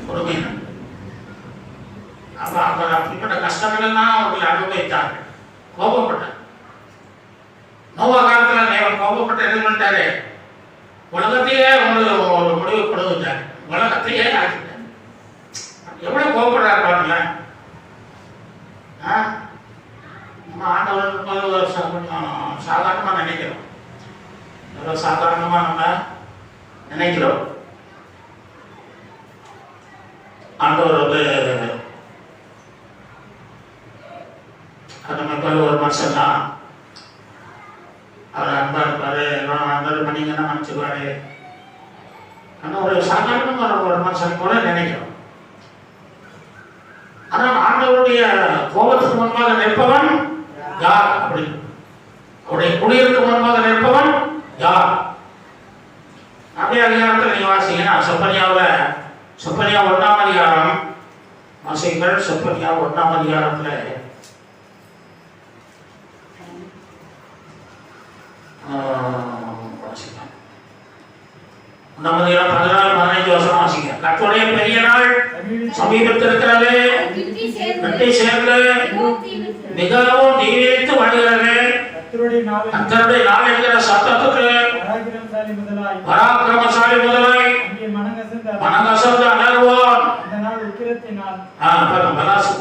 கொடுமையான. அப்ப அப்படிப்பட்ட கஷ்டங்கள் தான் அவர்கள் அனுபவித்தாங்க. கோபப்பட்டார். நோவா காலத்துல தேவன் கோபப்பட்டு என்ன பண்ணிட்டாரு? உலகத்தையே ஒரு முடிவு கொண்டு வந்தார். உலகத்தையே ஆக்கிட்டார். எவ்வளவு கோபப்படுறாரு பாருங்க. நம்ம ஆண்டவர் கொஞ்சம் சாதாரணமா நினைக்கிறோம். எவ்வளவு சாதாரணமா நம்ம நினைக்கிறோம். ஆண்டவர் வந்து நம்ம போல ஒரு மனுஷன் தான். அவர் அன்பா இருப்பாரு, எல்லாம் அன்பது பண்ணிங்கன்னா மன்னிச்சுக்குவாரு. ஆனால் ஒரு சாதாரணமான ஒரு மனுஷன் போல நினைக்கிறோம். ஆனால் ஆண்டவருடைய கோபத்துக்கு முன்பாக நிற்பவன் யார்? அப்படி அவருடைய குடியிருக்கு முன்பாக நிற்பவன் யார்? அப்படியே அதிகாரத்தில் நீங்க வாசிங்கன்னா செப்பனியா 1ஆம் அதிகாரம் வாசிங்கள். செப்பனியா 1ஆம் அதிகாரத்துல 14-15 வருஷம் வாசிங்க. கர்த்தருடைய பெரிய நாள் சமீபத்தில் இருக்கிறது, வெட்டி சேர்ந்து மிகவும் தீவிரித்து வருகிறது. கர்த்தருடைய நாள் என்கிற சத்தத்துக்கு பராக்கிரமசாலி முதலாய் மனகசந்து அலறுவான்.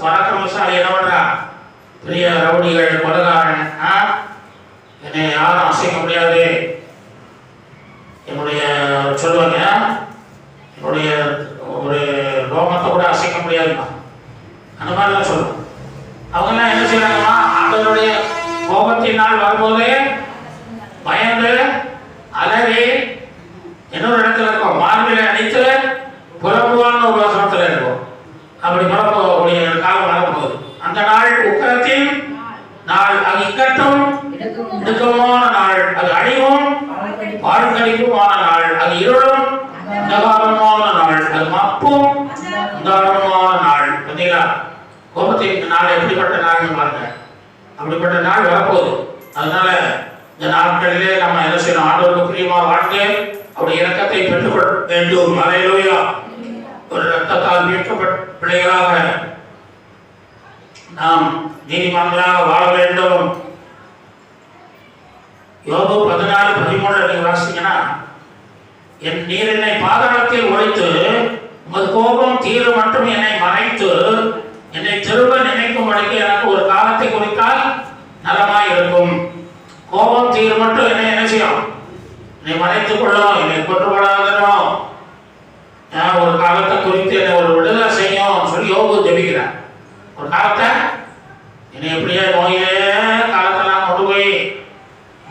பராக்கிரமசாலி என்ன பண்றா? பெரிய ரவுடிகள், கொலகாரன், என்னை யாரும் அசைக்க முடியாது, என்னுடைய சொல்லுவாங்க, என்னுடைய ஒரு ரோமத்தை கூட அசைக்க முடியாதுமா, அந்த மாதிரிலாம் சொல்லுவாங்க. அவங்கெல்லாம் என்ன செய்யறாங்கம்மா? ஆண்டவருடைய கோபத்தின் நாள் வரும்போது பயந்து அலறி இன்னொரு இடத்துல இருக்கும், மார்பிலை அடித்து புலம்புவான்னு ஒரு வசனத்துல இருக்கும். அப்படி புலம்பக்கூடிய காலம் வரப்போகுது. அந்த நாள் உக்கரத்தின் நாள், அது இக்கட்டும் இடுக்கமான நாள், அது அழிவும் வாழ்க்கடிப்புமான நாள், அது இருளும் அந்தகாரமான நாள், அது மப்பும் அந்தகாரமான நாள். பார்த்தீங்களா? கோபத்தின் நாள் எப்படிப்பட்ட நாள்னு பாருங்க. அப்படிப்பட்ட நாள் வரப்போகுது. அதனால இந்த நாட்களிலே நம்ம என்ன செய்யணும்? ஆண்டவருக்கு பிரியமா வாழ்ந்து அவருடைய இரக்கத்தை பெற்றுக்கொள்ள வேண்டும். அல்லேலூயா. ஒரு இரத்தத்தால் மீட்கப்பட்ட பிள்ளைகளாக நாம் நீதிமான்களாக வாழ வேண்டும். யோபு 14:13 நீங்க வாசிங்கன்னா, என் நீர் என்னை பாதாளத்தில் ஒழித்து உமது கோபம் தீரு மட்டும் என்னை மறைத்து என்னை திரும்ப நினைக்கும்படிக்கு எனக்கு ஒரு காலத்தை குறித்தால் நலமாய் இருக்கும். கோபம் தீர் மட்டும் என்னை என்ன செய்யும்? என்னை மறைத்துக் கொள்ளும், என்னை கொண்டுபடாதரும், ஒரு காலத்தை குறித்து என்னை ஒரு விடுதலை செய்யும் சொல்லி யோபு ஜெபிக்கிறார். ஒரு காலத்தை என்னை எப்படியே நோயே காலத்தெல்லாம் கொண்டு போய்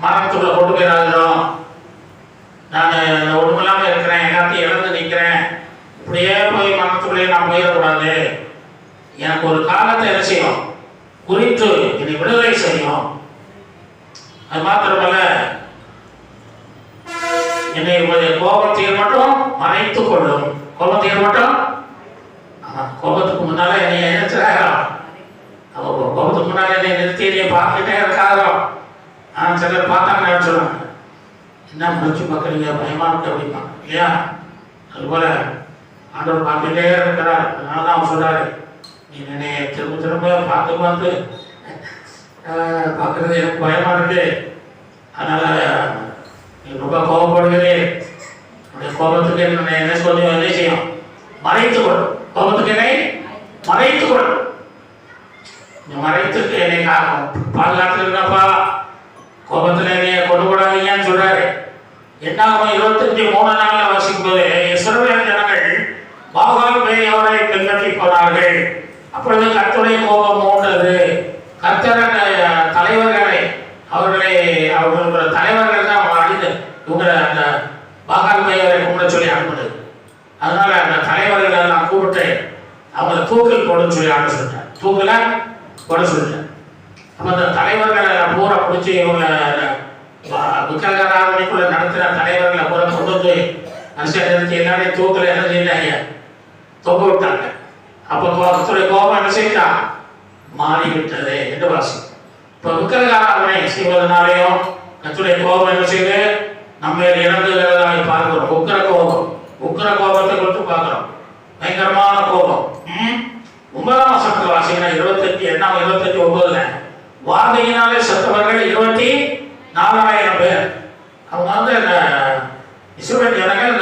மரணத்துக்குள்ள கொண்டு போயிடாதரும், நான் ஒன்றுமில்லாமல் இருக்கிறேன், எல்லாத்தையும் இழந்து நிற்கிறேன், இப்படியே போய் மரணத்துக்குள்ளேயே நான் போயிடக்கூடாது, எனக்கு ஒரு காலத்தை என்ன செய்யும் குறித்து என்னை விடுதலை செய்யும். அது மாத்திரமல்ல, என்னை கோபத்தையும் மட்டும் மறைத்துக் கொள்ளும். கோபத்தையும் மட்டும், கோபத்துக்கு முன்னால என்னை நினைச்சாராம், கோபத்துக்கு முன்னால என்னை நிறுத்தி என்னை பார்த்துட்டே இருக்காரோ. சிலர் பார்த்தாங்க சொல்லுவாங்க, என்ன முடிச்சு பார்க்குறீங்க, பயமா இருக்கு அப்படிம்பாங்க இல்லையா? அதுபோல ஆண்டவர் பார்த்துட்டே இருக்கிறார். அதனால தான் அவர் சொல்றாரு, நீ என்னை திரும்ப திரும்ப பார்த்து பார்த்து பார்க்கறது எனக்கு பயமா இருக்கு, அதனால ரொம்ப கோபப்படுகிறேன், என்னுடைய கோபத்துக்கு என்ன சொல்லி என்ன செய்யும், மறைத்துக் கொள்ளும். கோபத்துக்கு என்னை மறைத்துக் கொள்ளும். மறைத்துக்கு என்னை பாதுகாத்துருக்கப்பா, கோபத்தில் என்னைய கொண்டு போடாதீங்கன்னு சொல்றாரு. என்னாகும் 25:3 வாசிக்கும்போது, இஸ்ரவேல் ஜனங்கள் பாகால் பேயோரை பின்பற்றி போனார்கள். அப்பொழுது கர்த்தருடைய கோபம் மூண்டது. கர்த்தர் தலைவர்களை அவர்களுடைய தலைவர்கள் தான் அழிந்து இவங்களை அந்த பாகால் பேயோரை கும்பிட சொல்லி அனுப்புனது. அதனால அந்த தலைவர்களை நான் கூப்பிட்டு அவங்களை தூக்கில் போடுன்னு சொல்லி ஆட சொல்லிட்டேன், தூக்கில போட சொல்லிட்டேன். அப்போ அந்த தலைவர்களை பூரா பிடிச்சி இவங்களை விக்கிரகாராதனைக்குள்ள நடத்துகிற தலைவர்களை பூரா கொண்டு வந்து அரசியல் நிறுத்தி எல்லாரையும் தூக்கில் என்ன செஞ்சாங்க, தொங்க விட்டாங்க. அப்போ கர்த்தருடைய கோபம் என்ன செய்தா மாறிவிட்டது என்று வாசி. இப்போ விக்கிரகாராதனை செய்வதனாலேயும் கர்த்தருடைய கோபம் என்ன செய்து நம்ம இறங்குகிறதாக பார்க்கிறோம். உக்கிர கோபத்தை கொடுத்து பார்க்கிறோம், பயங்கரமான கோபம். 9ஆம் வசனத்தில் வாசிங்கன்னா 28:9 வாதையினாலே செத்தவர்கள் 24,000 பேர். அவங்க வந்து இந்த இஸ்ரவேல் ஜனங்கள்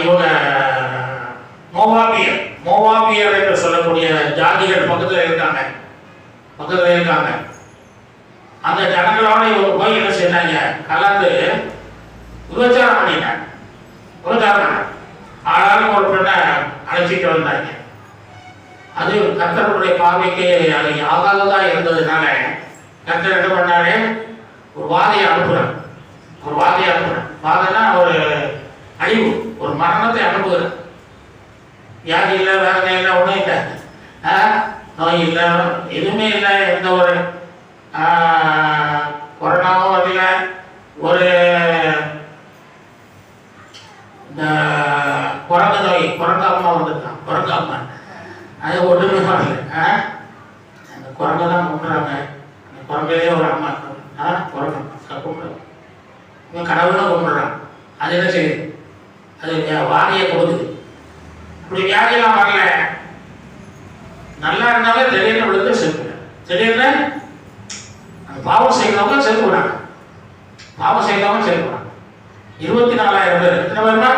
இவங்க மோவாபியர் என்று சொல்லக்கூடிய ஜாதிகள் பக்கத்தில் இருக்காங்க. அந்த ஜனங்களோட இவங்க போய் என்ன செய்தாங்க, கலந்து விபச்சாரம் பண்ணிட்டாங்க. ஆளாலும் ஒரு பெண்ணை அழைச்சிட்டு வந்தாங்க. அது கர்த்தருடைய பார்வைக்கு அது ஆகாததா இருந்ததுனால கர்த்தர் என்ன பண்ணாரு, ஒரு வாதியை அனுப்புறார். வாதனா ஒரு அழிவு, ஒரு மரணத்தை அனுப்புகிறார். வியாதி இல்லை, வேதனை இல்லை, ஒன்றும் இல்லை, நோய் இல்லை, எதுவுமே இல்லை, எந்த ஒரு கொரோனாவும் வரல, ஒரு இந்த குரங்கு நோய், குரங்காமா வந்துட்டான், குரங்காமா அது ஒன்றுமே வரல. அந்த குரங்கை தான் கும்பிட்றாங்க. அந்த குரங்கிலே ஒரு அம்மா குரங்கு கும்பிடுறாங்க, இவன் கடவுளும் கும்பிடுறான். அது என்ன செய்யுது, அது வாரியை கொடுக்குது. இப்படி வியாதியெல்லாம் வரல, நல்லா இருந்தாலே திடீர்னு விழுந்து செலுத்துங்க. திடீர்னு அந்த பாவம் செய்கிறவங்க செலுத்துறாங்க. 24,000 பேர். எத்தனை பேர்னா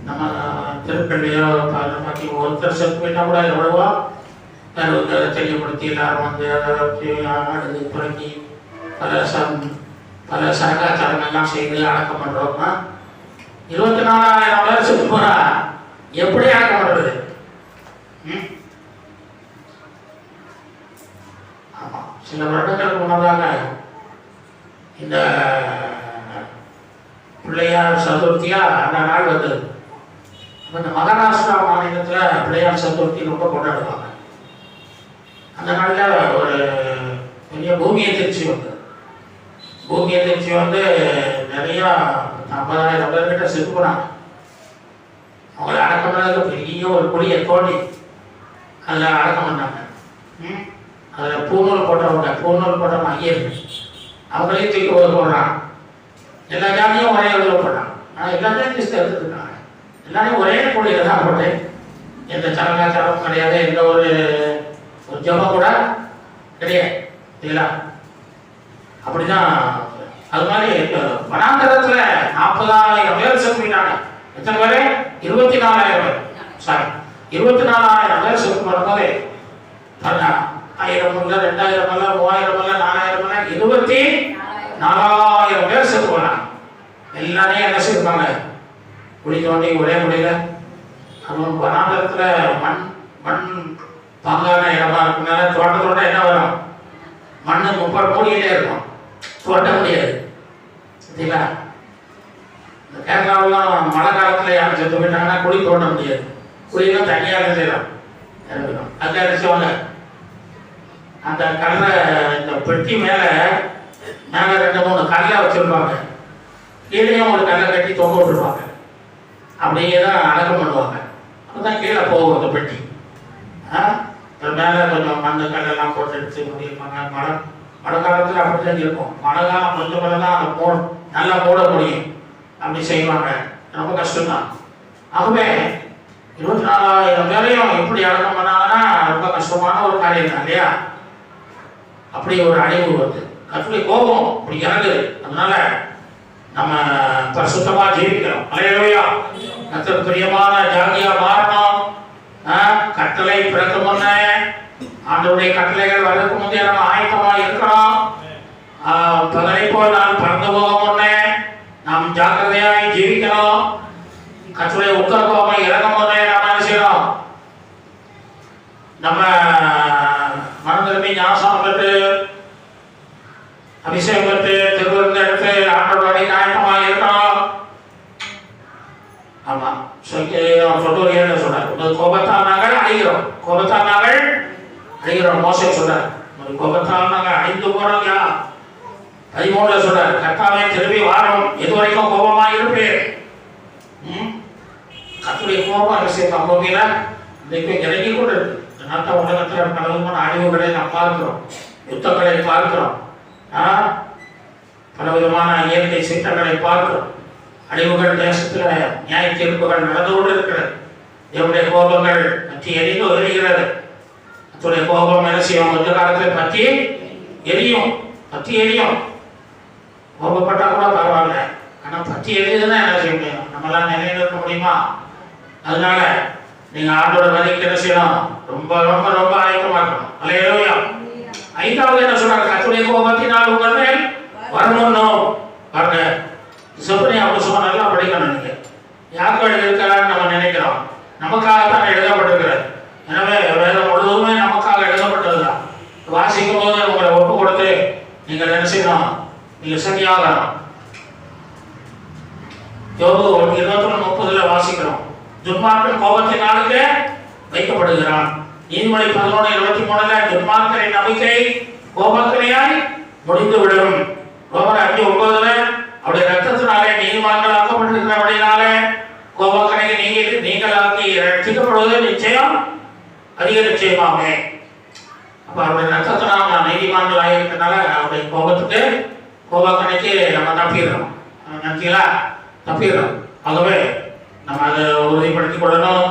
நம்ம திருப்பள்ளியோ பற்றி ஒருத்தர் செத்து போயிட்டா கூட எவ்வளவோ தெரியப்படுத்தி எல்லாரும் வந்து அடுத்து புரட்டி பல சரகாச்சாரங்கள்லாம் செய்து அடக்கம் பண்ணுறோம்னா 24,000 பேர் செத்து போனா எப்படி அடக்கம் பண்ணுறது? ஆமாம், சில வருடங்களுக்கு முன்னதாக இந்த பிள்ளையார் சதுர்த்தியா அந்த நாள் வந்தது. இந்த மகாராஷ்டிரா மாநிலத்தில் பிள்ளையார் சதுர்த்தி ரொம்ப கொண்டாடுவாங்க. அந்த நாளில் ஒரு பெரிய பூமி எதிர்ச்சி வந்தது. பூமி எதிர்ச்சி வந்து நிறையா 50,000 பேர்கிட்ட செத்து போனாங்க. அவங்களை அடக்கம் பண்ணதுக்கு பெரிய ஒரு கொடியை தோண்டி அதில் அடக்கம் பண்ணாங்க. அதில் பூநூல் போட்டவங்க ஐயர்கள் அவங்களையும் தூக்கி போடுறாங்க. எல்லா ஜாதியும் ஒரே இதில் போடுறாங்க. ஆனால் எல்லா ஜாதியும் எடுத்துருக்காங்க. எல்லாரையும் ஒரே கொடியில் தான் போட்டேன். எந்த சடங்காச்சாரமும் கிடையாது, எந்த ஒரு ஜபம் கூட கிடையாது இல்லைங்களா? அப்படிதான். அது மாதிரி வனாந்தரத்தில் 40,000 பேர் செத்து போயிட்டாங்க. எத்தனை பேர்? 24,000 பேர். சாரி, 24,000 பேர் செத்து போடும்போது 1000 அல்ல, 2000 அல்ல, 3000 அல்ல, 4000 அல்ல, 24,000 பேர் செத்து போனாங்க. எல்லாரையும் என்ன செய்வாங்க? குழி தோண்டி ஒரே முடியல. அது வனாந்தரத்தில் மண் பாங்கான இடமா இருக்குனால தோட்டத்தோட என்ன வரும்? மண் 30 மூடிக்கிட்டே இருக்கும், தோட்ட முடியாது. சரிங்களா? இந்த கேரளாவெல்லாம் மழை காலத்தில் யாரும் செத்து போயிட்டாங்கன்னா குழி தோண்ட முடியாது. குழியெல்லாம் தனியாக செய்யலாம். அங்கே என்ன செய்வாங்க? அந்த கல்லை இந்த பெட்டி மேலே 2-3 கல்லை வச்சுருப்பாங்க. கீழேயும் ஒரு கல்லை கட்டி தொங்க விட்டுருப்பாங்க. அப்படியே தான் அடக்கம் பண்ணுவாங்க. அதுதான் கீழே போகும் அந்த பெட்டி. மேலே கொஞ்சம் மண் கல்லெல்லாம் போட்டு எடுத்து முடியிருப்பாங்க. மழை காலத்தில் அப்படி தான் இருக்கும். மழை காலம் கொஞ்சம் தான் அந்த நல்லா போட முடியும். அப்படி செய்வாங்க. ரொம்ப கஷ்டம்தான். ஆகவே 24,000 பேரையும் எப்படி அடக்கம் பண்ணாங்கன்னா ரொம்ப கஷ்டமான ஒரு காரியம் தான் இல்லையா? அப்படி ஒரு அழிவு வருது. கர்த்தருடைய கோபம் அப்படி இறங்குது. அதனால நம்ம பரிசுத்தமா ஜீவிக்கிறோம். அல்லேலூயா. கர்த்தருக்கு பிரியமான ஜாதியா மாறணும். கட்டளை பிறக்க முன்னே, ஆண்டவருடைய கட்டளைகள் வரதுக்கு முன்னே நம்ம ஆயத்தமா இருக்கிறோம். பகலை போல் நான் பறந்து போக முன்னே நாம் ஜாக்கிரதையாய் ஜீவிக்கணும். கர்த்தருடைய உக்கர கோபம் இறங்க முன்னே நம்ம என்ன செய்யணும்? நம்ம மனம் திரும்பி ஞாபகம் பெற்று அபிஷேகம் பெற்று திருவிருந்த எடுத்து ஆண்டவருடைய ஆயத்தமாக இருக்கணும். ஆமா, சொல்லுவாங்க சொல்றாரு, கோபத்தால் நாங்கள் அழிகிறோம். கோபத்தால் நாங்கள் அழிகிறோம். மோசே சொல்றாரு, கோபத்தால் நாங்கள் அழிந்து போறோம். 13 சொல்றாரு, கர்த்தாவே திரும்பி வாரம், எது வரைக்கும் கோபமா இருப்பேன். கர்த்தருடைய கோபம் விஷயத்தை போகையில இன்றைக்கு இறங்கி கூட இருக்கு. அதனால உலகத்தில் பலவிதமான அழிவுகளை நாம் பார்க்கிறோம், யுத்தங்களை பார்க்கிறோம், பலவிதமான இயற்கை சீற்றங்களை பார்க்கிறோம். அழிவுகள் தேசத்தில் நியாய தீர்ப்புகள் நடந்து கொண்டு இருக்கிறது. என்னுடைய கோபங்கள் பற்றி எரிந்து எரிகிறது. அத்துடைய கோபம் என்ன செய்யும்? கொஞ்ச காலத்தில் பற்றி எரியும். கோபப்பட்டா கூட பரவாயில்ல, ஆனால் பற்றி எரியுதுன்னா என்ன செய்ய முடியும்? நம்மளாம் நிலைநிறுத்த முடியுமா? அதனால நீங்க ஆண்டோட வரைக்கும் என்ன செய்யணும்? ரொம்ப ரொம்ப ரொம்ப ஆயத்தமா இருக்கணும். அல்லேலூயா. 5வது என்ன சொல்றாங்க? கர்த்தருடைய கோபத்தினால் உங்கள் மேல் வரணும். பாருங்க, செப்பனி அப்படி சொன்னா நல்லா படிக்கணும். நீங்க யாருக்கு எழுதியிருக்கிறான்னு நம்ம நினைக்கிறோம். நமக்காகத்தான் எழுதப்பட்டிருக்கிறது. எனவே வேதம் முழுவதுமே நமக்காக எழுதப்பட்டதுதான். வாசிக்கும் போது உங்களை ஒப்பு கொடுத்து நீங்கள் என்ன செய்யணும்? நீங்க சரியாகணும். யோபு 21:30 வாசிக்கிறோம். துன்மார்க்கன் கோபத்தினாலே வைக்கப்படுகிறான். நீதிமொழி 11:23 துன்மார்க்கரின் நம்பிக்கை கோபத்தினையாய் முடிந்து விடும். ரோமர் 5:9 அவருடைய ரத்தத்தினாலே நீதிமான்கள் ஆக்கப்பட்டிருக்கிறபடினாலே கோபக்கணையை நீங்களாக்கி ரட்சிக்கப்படுவது நிச்சயம், அதிக நிச்சயமாமே. அப்ப அவருடைய ரத்தத்தினால் நான் நீதிமான்கள் ஆகியிருக்கிறதுனால அவருடைய கோபக்கணைக்கு நம்ம தப்பிடுறோம். நினைச்சீங்களா? தப்பிடுறோம். ஆகவே நம்ம அதை உறுதிப்படுத்திக் கொள்ளணும்.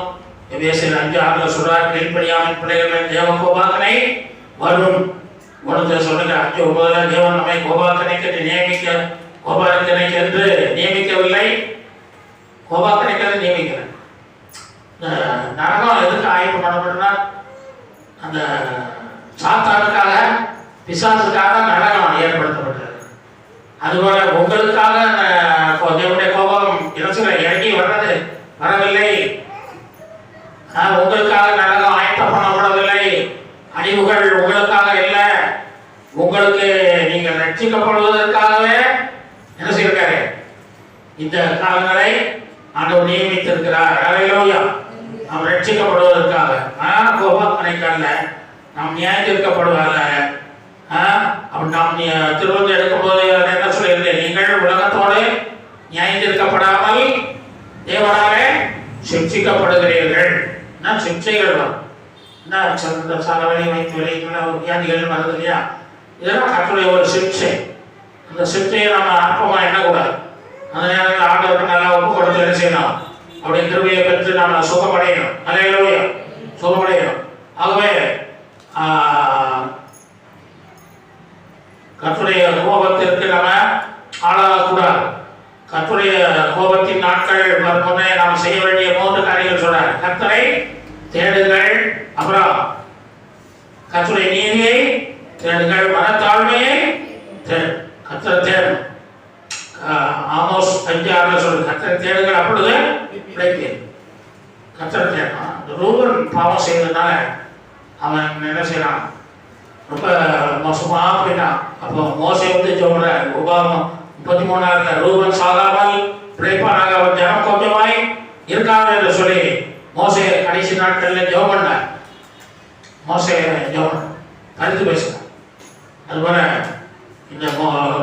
எபேசியர் 5:6 சொல்றார், கீழ்ப்படியாமல் பிள்ளைகளின் தேவ கோபாக்கனை வரும். 1 சொல்லுங்க 5:9 தேவன் நம்மை கோபாக்கனைக்கு என்று நியமிக்கவில்லை, கோபாக்கனைக்கு நியமிக்கிறார். நரகம் எதுக்கு ஆய்வு பண்ணப்படுனா? அந்த சாத்தானுக்காக, பிசாசுக்காக நரகம் ஏற்படுத்தப்பட்டது. அதுபோல உங்களுக்காக தேவனுடைய கோபம் இறங்கி வரவில்லை. உங்களுக்காக நரகம் ஆயத்தம் பண்ணப்படவில்லை. அழிவுகள் உங்களுக்காக இல்லை, உங்களுக்கு நீங்கள் ரட்சிக்கப்படுவதற்காகவே என்ன செய்யிருக்காரு? இந்த காலங்களை ஆண்டவர் நியமித்திருக்கிறார். அல்லேலூயா. நாம் ரட்சிக்கப்படுவதற்காக, கோபக்கணைக்கல்ல, நாம் நியாயத்திற்கப்படுவதில்ல. அப்படி நாம் திருவிழா எடுக்கும் போது என்ன சொல்லியிருந்தேன்? நீங்கள் உலகத்தோடு நியாயத்திற்கப்படாமல் தேவனாலே சிக்ஷிக்கப்படுகிறீர்கள். சிக்ஷைகள் வரும். சாலவரை வைத்து வியாதிகள் வருது இல்லையா? இதெல்லாம் கர்த்தருடைய ஒரு சிக்ஷை. அந்த சிக்ஷையை நம்ம அற்பமா எண்ணக்கூடாது. அந்த நேரத்தில் ஆண்டவருக்கு நல்லா ஒப்பு கொடுத்து என்ன செய்யணும்? அவருடைய கிருபையை பெற்று நாம சுகமடையணும். அல்லேலூயா, சுகமடையணும். ஆகவே கர்த்தருடைய கோபத்திற்கு நம்ம ஆளாகக்கூடாது. கர்த்தருடைய கோபத்தின் நாட்கள் முன்னே நாம் செய்ய வேண்டிய 3 காரியங்கள் சொல்றாரு. கர்த்தரை தேடுங்கள், அப்புறம் கர்த்தருடைய நீதியை தேடுங்கள், மனத்தாழ்மையை கர்த்தரை தேடணும். ஆமோஸ் 5:6 சொல்லு, கர்த்தரை தேடுங்கள் அப்பொழுது பிழைப்பீர். கர்த்தரை தேடணும். ரூபன் பாவம் செய்ததுனால அவன் என்ன செய்யறான், ரொம்ப மோசமா போயிட்டான். அப்போ மோசை சொல்ற உபாகமம் 33 ரூபன் சாகாமல் பிழைப்பானாக, அவன் ஜனம் கொஞ்சமாய் இருக்காங்க என்று சொல்லி மோசே கடைசி நாட்களில் ஜெபம் பண்ணார். மோசே ஜெபம் கருத்து பேசினார். அதுபோல இந்த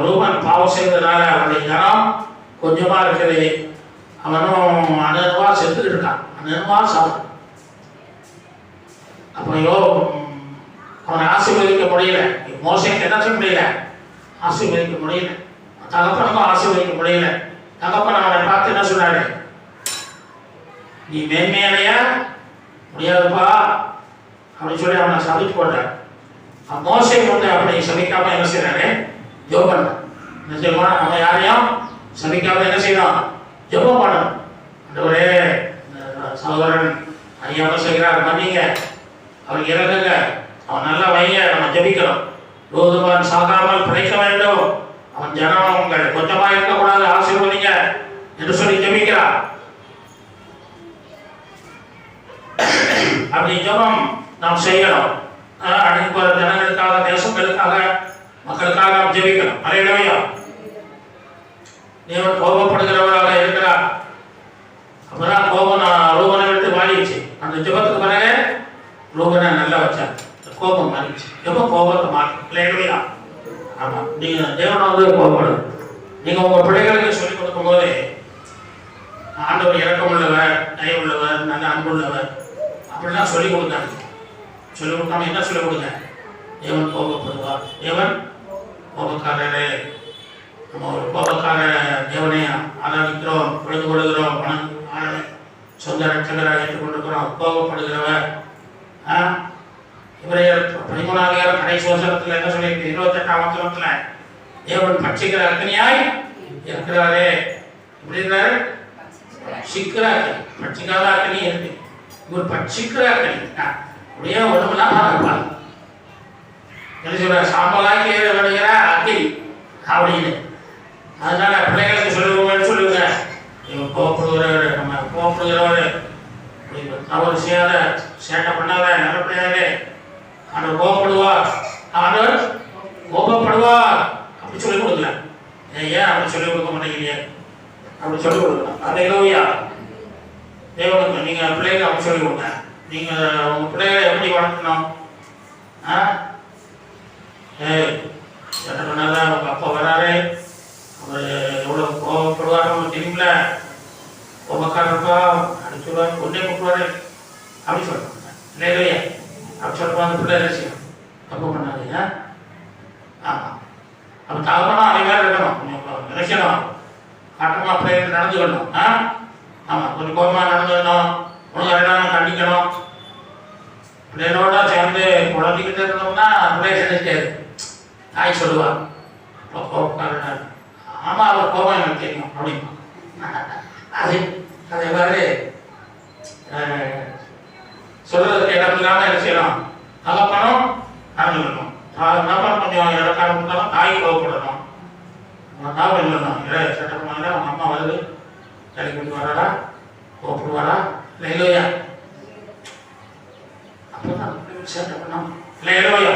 ரூபன் பாவம் செய்ததுனால அவனுடைய ஜனம் கொஞ்சமா இருக்குது. அவனும் அனுபவா செத்துக்கிட்டு இருக்கான், அனுபவா சாப்பிடும். அப்போ அவனை ஆசீர்வதிக்க முடியல. மோசைக்கு என்ன செய்ய முடியல, ஆசீர்வதிக்க முடியல. தகப்பனுக்கும் ஆசீர்வதிக்க முடியல. தகப்பன் அவனை பார்த்து என்ன சொன்னாரு, நீ மேன்மையானையா முடியாதுப்பா அப்படின்னு சொல்லி அவனை சபித்து போட்டார். மோசை அப்படி சபிக்காம என்ன செய்யறாரு, ஜெபம் பண்ண. என்ன செய்யணும், நம்ம யாரையும் சபிக்காம என்ன செய்யணும், ஜெபம் பண்ணணும். ஒரே சகோதரன் ஐயா செய்கிறார், மன்னிங்க, அவருக்கு இறங்குங்க, அவன் நல்லா வைங்க, நம்ம ஜெபிக்கணும். ரோதுபான் சாகாமல் பிழைக்க வேண்டும், அவன் ஜனம் உங்கள் கொஞ்சமா இருக்கக்கூடாது, ஆசீர்வதிங்க என்று சொல்லி ஜெபிக்கிறார். அப்படி ஜெபம் நாம் செய்யணும். அடுத்து போற ஜனங்களுக்காக, தேசங்களுக்காக, மக்களுக்காக நாம் ஜெபிக்கணும். அல்லேலூயா. தேவன் கோபப்படுகிறவராக இருக்கிறார். அப்பதான் கோபம் ரூபனை விட்டு மாறிடுச்சு. அந்த ஜெபத்துக்கு பிறகு ரூபனை நல்லா வச்சார், கோபம் மாறிடுச்சு. ஜெபம் கோபத்தை மாறி. அல்லேலூயா. ஆமா, நீங்க தேவனை கோபப்படும். நீங்க உங்க பிள்ளைகளுக்கு சொல்லிக் கொடுக்கும் போது ஆண்டவர் இறக்கம் உள்ளவர், தயவுள்ளவர், நல்ல அன்புள்ளவர் அப்படிலாம் சொல்லிக் கொடுத்தாங்க. சொல்லிக் கொடுக்காம என்ன சொல்லிக் கொடுங்க, தேவன் கோபப்படுவார், தேவன் கோபக்காரரே, நம்ம ஒரு கோபக்கார தேவனை ஆராதிக்கிறோம், பொழுது கொடுக்கிறோம், சொந்த ரட்சகராக ஏற்றுக்கொண்டிருக்கிறோம். கோபப்படுகிறவர் இவரையர் 13 கடைசி வசனத்தில் என்ன சொல்லியிருக்கு, 28ஆம் வசனத்தில் தேவன் பட்சிக்கிற அக்னியாய் இருக்கிறாரே. இப்படி இருந்தாரு, பட்சிக்கிற அக்னி, பட்சிக்காத அக்னி இருக்கு. இவர் பட்சிக்கிற அக்னி, அப்படியே உடம்புலாம் இருப்பாங்க. என்ன சொல்ற, சாம்பலாக்கி வருகிற அக்னி அப்படின்னு. அதனால பிள்ளைகளுக்கு சொல்லுவோம்னு சொல்லுங்க, இவன் கோபப்படுகிறவர், நம்ம கோபப்படுகிறவர், தவறு செய்யாத, சேட்டை பண்ணாத, நல்லபடியாதே, ஆண்டவர் கோபப்படுவார், ஆண்டவர் கோபப்படுவார் அப்படி சொல்லிக் கொடுக்கல. ஏன் அப்படி சொல்லிக் கொடுக்க மாட்டேங்கிறீங்க, அப்படி சொல்லிக் கொடுக்கலாம். அல்லேலூயா. தேவனுக்கு நீங்க பிள்ளைகளை அப்படி சொல்லிக் கொடுங்க. நீங்க உங்க பிள்ளைகளை எப்படி வளர்க்கணும், சேட்டை பண்ணாத, உங்க அப்பா வராரு, அவர் எவ்வளவு கோபப்படுவார் உங்களுக்கு தெரியுமில்ல, கோபக்காரப்பா அடிச்சுடுவார், கொண்டே கூப்பிடுவாரு அப்படி சொல்லுவாங்க. இல்லையா அப்படி சொல்லுவாங்க. அந்த பிள்ளை என்ன செய்யணும், தப்பு பண்ணாதீங்க. ஆமாம், அப்போ தகப்பனா அதே மாதிரி இருக்கணும், கொஞ்சம் நினைக்கணும், கட்டமாக பிள்ளைகள் நடந்துக்கணும். ஆமாம், கொஞ்சம் கோபமாக நடந்துக்கணும், ஒழுங்கு அறியாமல் கண்டிக்கணும். பிள்ளைகளோட சேர்ந்து குழந்தைக்கிட்ட இருந்தோம்னா பிள்ளைய நினைக்காது, தாய் சொல்லுவார் கோபக்காரன், ஆமாம் அவர் கோபம் எனக்கு தெரியும் அப்படிமா. அதே மாதிரி சொல்றதுக்கு இடம் இல்லாமல் என்ன செய்யணும், தகப்பனும் நடந்துக்கணும். தகப்பன் கொஞ்சம் இடக்காரம் இருந்தாலும் தாய் கோவப்படணும். தாய் சொல்லணும், சட்டப்பண்ணாங்க அவங்க அம்மா வருது, தலை கொண்டு வராரா, கோவப்படுவாரா, இல்லை இல்லையா, அப்போதான் சேட்டை பண்ணோம், இல்லை இல்லையா.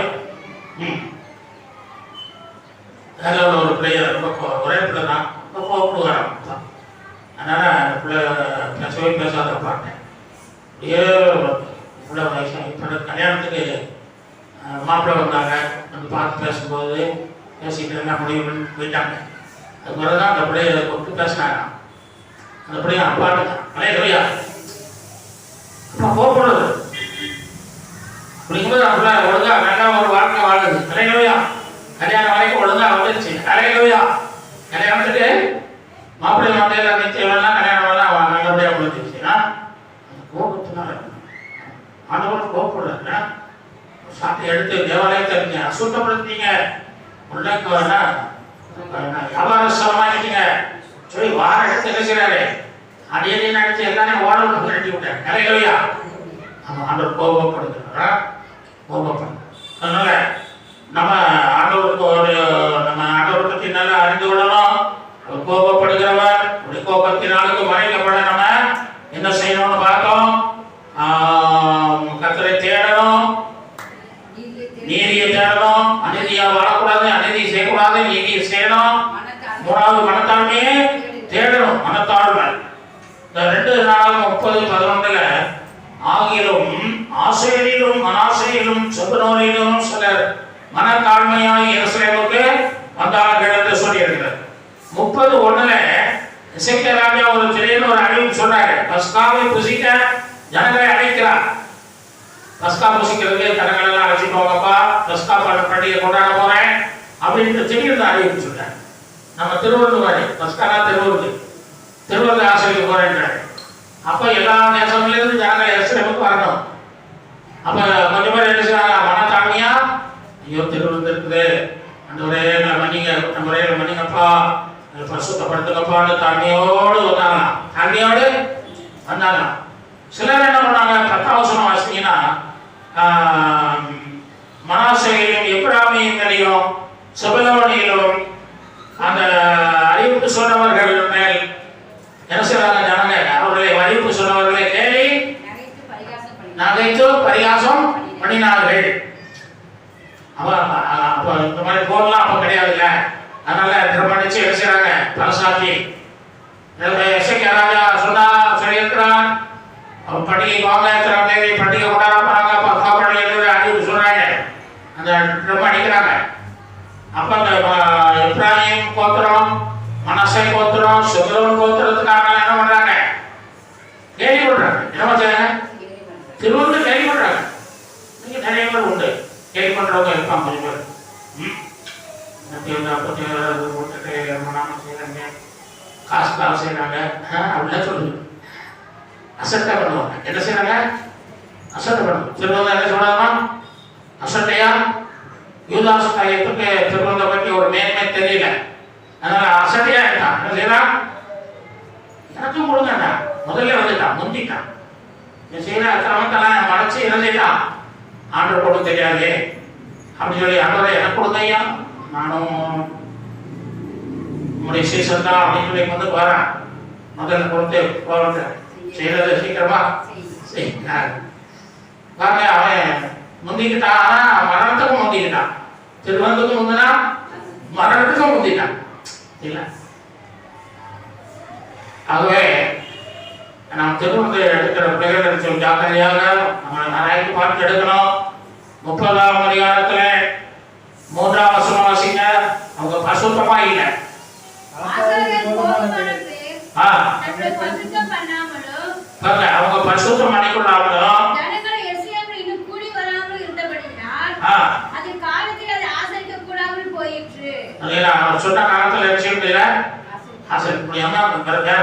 அதில் ஒரு பிள்ளைய ரொம்ப ஒரே பிள்ளை தான், ரொம்ப கோவப்படுவாராம். அதனால் அந்த பிள்ளை பேசவே பேசாத பார்த்தேன். அப்படியே பிள்ளை வயசாக இப்போ கல்யாணத்துக்கு மாப்பிள்ளை வந்தாங்க, வந்து பார்த்து பேசும்போது பேசிக்கிட்டு என்ன முடிவு பண்ணி போயிட்டாங்க. அது மாதிரி தான் அந்த பிள்ளைய கூப்பிட்டு பேசினாங்க. அந்த பிள்ளைய அப்பாட்டு இல்லையா, அப்பா கோவப்படுறது. அப்படிங்கும்போது அந்த பிள்ளை ஒழுங்காக நல்லா ஒரு வாழ்க்கை வாழுது. இல்லையா, கல்யாணம் வரைக்கும் ஒழுங்காக வந்துருச்சு. இல்லையா, கல்யாணத்துக்கு மாப்பிள்ளை மாப்பிள்ளையில நிச்சயம்லாம் கல்யாணம்லாம் நல்லபடியாக முடிஞ்சிருச்சு. அந்த கோபத்தினால ஆண்டவர் கோபப்படுறாங்க. சாட்டை எடுத்து தேவாலயத்தை நீங்க அசுத்தப்படுத்தீங்க, உள்ளக்கு வியாபார ஸ்தலமாக்கிட்டீங்க சொல்லி வார எடுத்து என்ன செய்யறாரு, அடியடி நினைச்சு எல்லாமே ஓடவுட்டு கட்டி விட்டார். இல்லையா, ஆண்டவர் கோபப்படுகிறாரா, கோபப்படுறார். அதனால நம்ம ஆண்டவரை பற்றி நல்லா அறிந்து கொள்ளணும். அவர் கோபப்படுகிறவர். அப்படி கோபத்தினாலுக்கு மறைக்கப்பட நம்ம என்ன செய்யணும்னு பார்த்தோம். கர்த்தரை தேடணும், நீதியை தேடணும், அநீதியா வாழக்கூடாது, அநீதி செய்யக்கூடாது, நீதியை செய்யணும். மூணாவது மனத்தாழ்மையே தேடணும். மனத்தாழ்மை இந்த 2 நாளாக 30:11 ஆகிலும் ஆசையிலும் மனாசையிலும் செபுலோனிலும் சிலர் மனத்தாழ்மையாய் எருசலேமுக்கு வந்தார்கள் என்று சொல்லியிருக்கிறார். 30:1 எசேக்கியா ராஜா ஒரு திடீர்னு ஒரு அறிவிப்பு சொல்றாரு. பஸ்காவை புசிக்க ஜனங்களை அழைக்கிறார். பஸ்கா புசிக்கிறதுக்கு ஜனங்கள் எல்லாம் அழைச்சிட்டு போங்கப்பா, பஸ்கா பண்டிகை கொண்டாட போறேன் அப்படின்னு திடீர்னு அறிவிப்பு சொல்றாரு. நம்ம திருவள்ளுவர் பஸ்கானா திருவள்ளுவர் ஆசிரியர் போறேன்றாரு. அப்ப எல்லா தேசங்களிலிருந்து ஜனங்கள் எருசலேமுக்கு வரணும். அப்ப கொஞ்சம் பேர் என்ன செய்வாங்க, மனத்தாழ்மையா ஐயோ திருவள்ளுவர் இருக்குது, அந்த ஒரே மன்னிங்க, நம்ம ஒரே மன்னிங்கப்பா, பரிசுத்தப்படுத்துங்கப்பான்னு தாழ்மையோடு வந்தாங்க. சிலர் என்ன பண்ணாங்க, 10ஆம் வசனம் வாசிங்கன்னா மனாசையிலும் எப்பிராமியிலும் செபுலோனிலும் அந்த அறிவிப்பு சொன்னவர்கள் மேல் என்ன செய்வாங்க ஜனங்க, அவர்களை அறிவிப்பு சொன்னவர்களை கேலி நகைத்து பரிகாசம் பண்ணினார்கள். அப்ப இந்த மாதிரி போர்லாம் அப்ப கிடையாதுல்ல. அதனால திருமணிச்சு என்ன செய்றாங்க, பரசாத்தி எசேக்கியா ராஜா சொல்லியிருக்கிறான். அவன் பண்டிகை வாங்க தேதி பண்டிகை கொண்டாட போறாங்க, பக்கா பண்டிகை அறிவிப்பு சொல்றாங்க. அந்த ரொம்ப அடிக்கிறாங்க. அப்ப அந்த எப்ராயிம் கோத்திரம், மனசை கோத்திரம், செபுலோன் கோத்திரத்துக்காக என்ன பண்றாங்க, கேலி பண்றாங்க. என்ன பண்றாங்க, திருவள்ளுவர் கேலி பண்றாங்க. நீங்க நிறைய பேர் உண்டு கேலி பண்றவங்க இருப்பாங்க. கொஞ்சம் பேர் காசு செய்யறாங்க அப்படின்னா சொல்லுங்க, அசட்டை பண்ணுவாங்க. என்ன செய்யறாங்க, அசட்டை பண்ணுவாங்க. திருவள்ளுவர் என்ன சொல்றாங்க, அசட்டையா யூதாஸ் காரியத்துக்கு திருவள்ளுவர் பற்றி ஒரு மேன்மை தெரியல, அதனால அசட்டையா இருக்கான். என்ன செய்யறான், எனக்கும் கொடுங்கண்டா, முதல்ல வந்துட்டான், முந்திட்டான். செய்யற கிரமத்தெல்லாம் மறைச்சு என்ன செய்யலாம், ஆண்டவர் கொடுக்க தெரியாது அப்படின்னு சொல்லி ஆண்டவரை எனக்கு கொடுங்க ஐயா, நானும் உங்களுடைய சீசன் தான் அப்படின்னு சொல்லி வந்து வரேன். முதல்ல கொடுத்து போறது செய்யறது சீக்கிரமா பாருங்க. அவன் முந்திக்கிட்டான், ஆனா மரணத்துக்கும் முந்திக்கிட்டான், திருவந்துக்கும் முந்தினா மரணத்துக்கும் முந்திட்டான் இல்ல. ஆகவே நாம் திருவந்து எடுக்கிற பிள்ளைகள் சொல்லி ஜாக்கிரதையாக நம்ம நிறைய பார்த்து எடுக்கணும். 30ஆம் அதிகாரத்துல 3ஆம் வசனம் வாசிங்க. அவங்க பசுத்தமா இல்லை, அவங்க பரிசுத்தம் பண்ணிக்கொள்ளாமலும் சொன்ன காலத்துல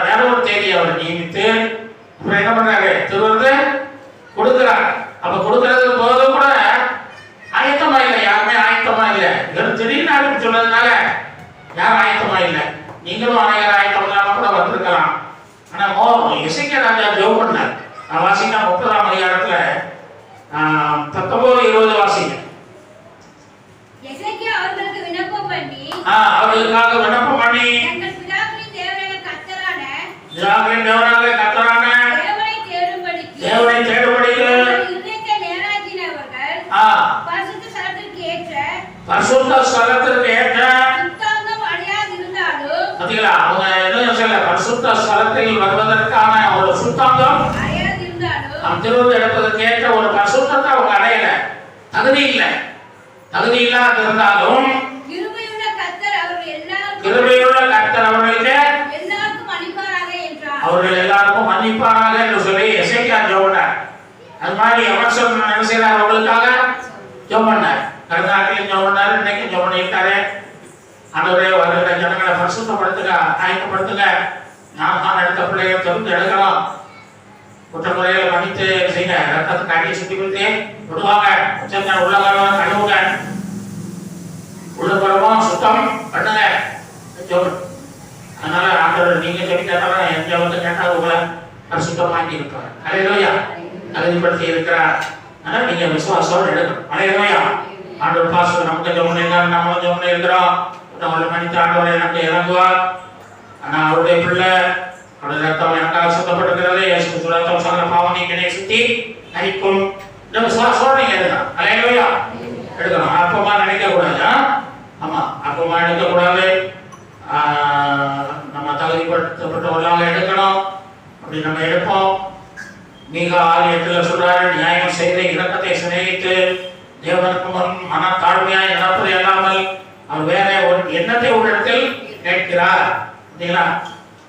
வேற ஒரு தேதி அவர் நியமித்து என்ன பண்றாரு, திருவள்ளுவர் கொடுக்கிறார். அப்ப கொடுக்கறதுக்கு போது கூட ஆயத்தமா இல்லை, யாருமே ஆயத்தமா இல்லை. திடீர்னு அறிவிப்பு சொன்னதுனால யாரும் ஆயத்தமா இல்லை. நீங்களும் அனைவரும் ஆயத்தம் இல்லாம கூட வந்திருக்கலாம். ஆனா எசேக்கியா ராஜா ஜெபம் பண்ணார். வாசிங்க 30ஆம் அதிகாரத்துல 19-20 வாசிங்க. எசேக்கியா அவர்களுக்காக விண்ணப்பம் பண்ணி தேவனாக கர்த்தரான தேவனை தேடும்படிக்கு பரிசுத்த ஸ்தலத்திற்கு ஏற்ற பாத்தீங்களா, அவங்க என்ன சொல்ல, பரிசுத்த ஸ்தலத்தில் வருவதற்கான ஒரு சுத்தம் திருவள்ளுவர் எடுப்பதற்கு ஏற்ற ஒரு பரிசுத்தத்தை அவங்க அடையல, தகுதி இல்லை. தகுதி இல்லாத இருந்தாலும் கிருபையுள்ள கர்த்தர் அவர்களுக்கு அவர்கள் எல்லாருக்கும் மன்னிப்பாராக என்று சொல்லி எசேக்கியா ஜெபம் பண்ணார். அது மாதிரி எமர்சன் என்ன செய்யறார், அவர்களுக்காக ஜெபம் பண்ணார். கடந்த நாட்களில் ஜெபம் பண்ணாரு, இன்னைக்கு ஜெபம் பண்ணிட்டாரு. ஆண்டவரே வருகிற ஜனங்களை பரிசுத்தப்படுத்துங்க, ஆயத்தப்படுத்துங்க. நான் எடுத்த பிள்ளைகள் தெரிந்து எடுக்கணும். குற்றமுறைகளை மன்னித்து செய்யுங்க, ரத்தத்தை காட்டி சுத்தி கொடுத்து விடுவாங்க. உள்ளகால கழுவுங்க, உள்ளபுறமும் சுத்தம் பண்ணுங்க. அதனால ஆண்டவர் நீங்க சொல்லி கேட்டாலும் என் ஜெபத்தை கேட்டால் உங்களை பரிசுத்தமாக்கி இருப்பார். அல்லேலூயா, தகுதிப்படுத்தி இருக்கிறார். அதனால நீங்க விசுவாசம் எடுக்கணும். அல்லேலூயா. ஆண்டவர் பாசம் நமக்கு ஜெபம் பண்ணிருக்காரு, நம்மளும் ஜெபம் பண்ணிருக்கிறோம். நம்மளை மன்னித்து ஆண்டவரை நமக்கு இறங்குவார். ஆனா அவருடைய பிள்ளை அவருடைய ரத்தம் எனக்காக சுத்தப்பட்டிருக்கிறது. இயேசு ரத்தம் சகல பாவம் நீக்கினை சுத்தி அழிக்கும். நம்ம சொல்றீங்க எடுக்கலாம். அல்லேலூயா. எடுக்கணும். அப்பமா நினைக்க கூடாது. ஆமா, அப்பமா எடுக்க கூடாது. நம்ம தகுதிப்பட்டவர்களாக எடுக்கணும். அப்படி நம்ம எடுப்போம். மிக 6:8 சொல்றாரு, நியாயம் செய்த இரக்கத்தை சிநேகித்து தேவனுக்கு முன் மன தாழ்மையாய் நடப்பது இல்லாமல் அவர் வேற ஒரு எண்ணத்தை ஒரு இடத்தில் கேட்கிறார். சரிங்களா?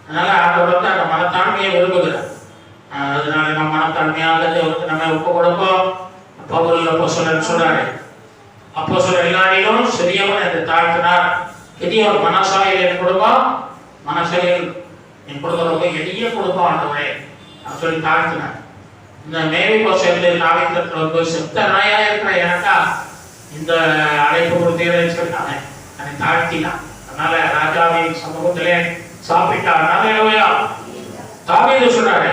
அதனால அவர் வந்து அந்த மனத்தாழ்மையை விரும்புகிறார். அதனால நம்ம மனத்தாழ்மையாக தேவனுக்கு நம்ம ஒப்பு கொடுப்போம். பவுல் அப்போஸ்தலன் சொல்றாரு, அப்போஸ்தலர் எல்லாரிலும் சிறியவன் என்று தாழ்த்தினார், பெரியவர் மனசாயில் என் குடும்பம், மனசாயில் என் குடும்பம் ரொம்ப எளிய குடும்பம் ஆண்டவரே அப்படின்னு சொல்லி தாழ்த்தினார். இந்த மேவி போசையில நாவித்திற்கு செத்த நாயா இருக்கிற எனக்கா இந்த அழைப்பு கொடுத்தீங்கன்னு சொல்லி அதை தாழ்த்தினான். அதனால ராஜாவின் சமூகத்திலே சாப்பிட்டார். தாவீது சொல்றாரு,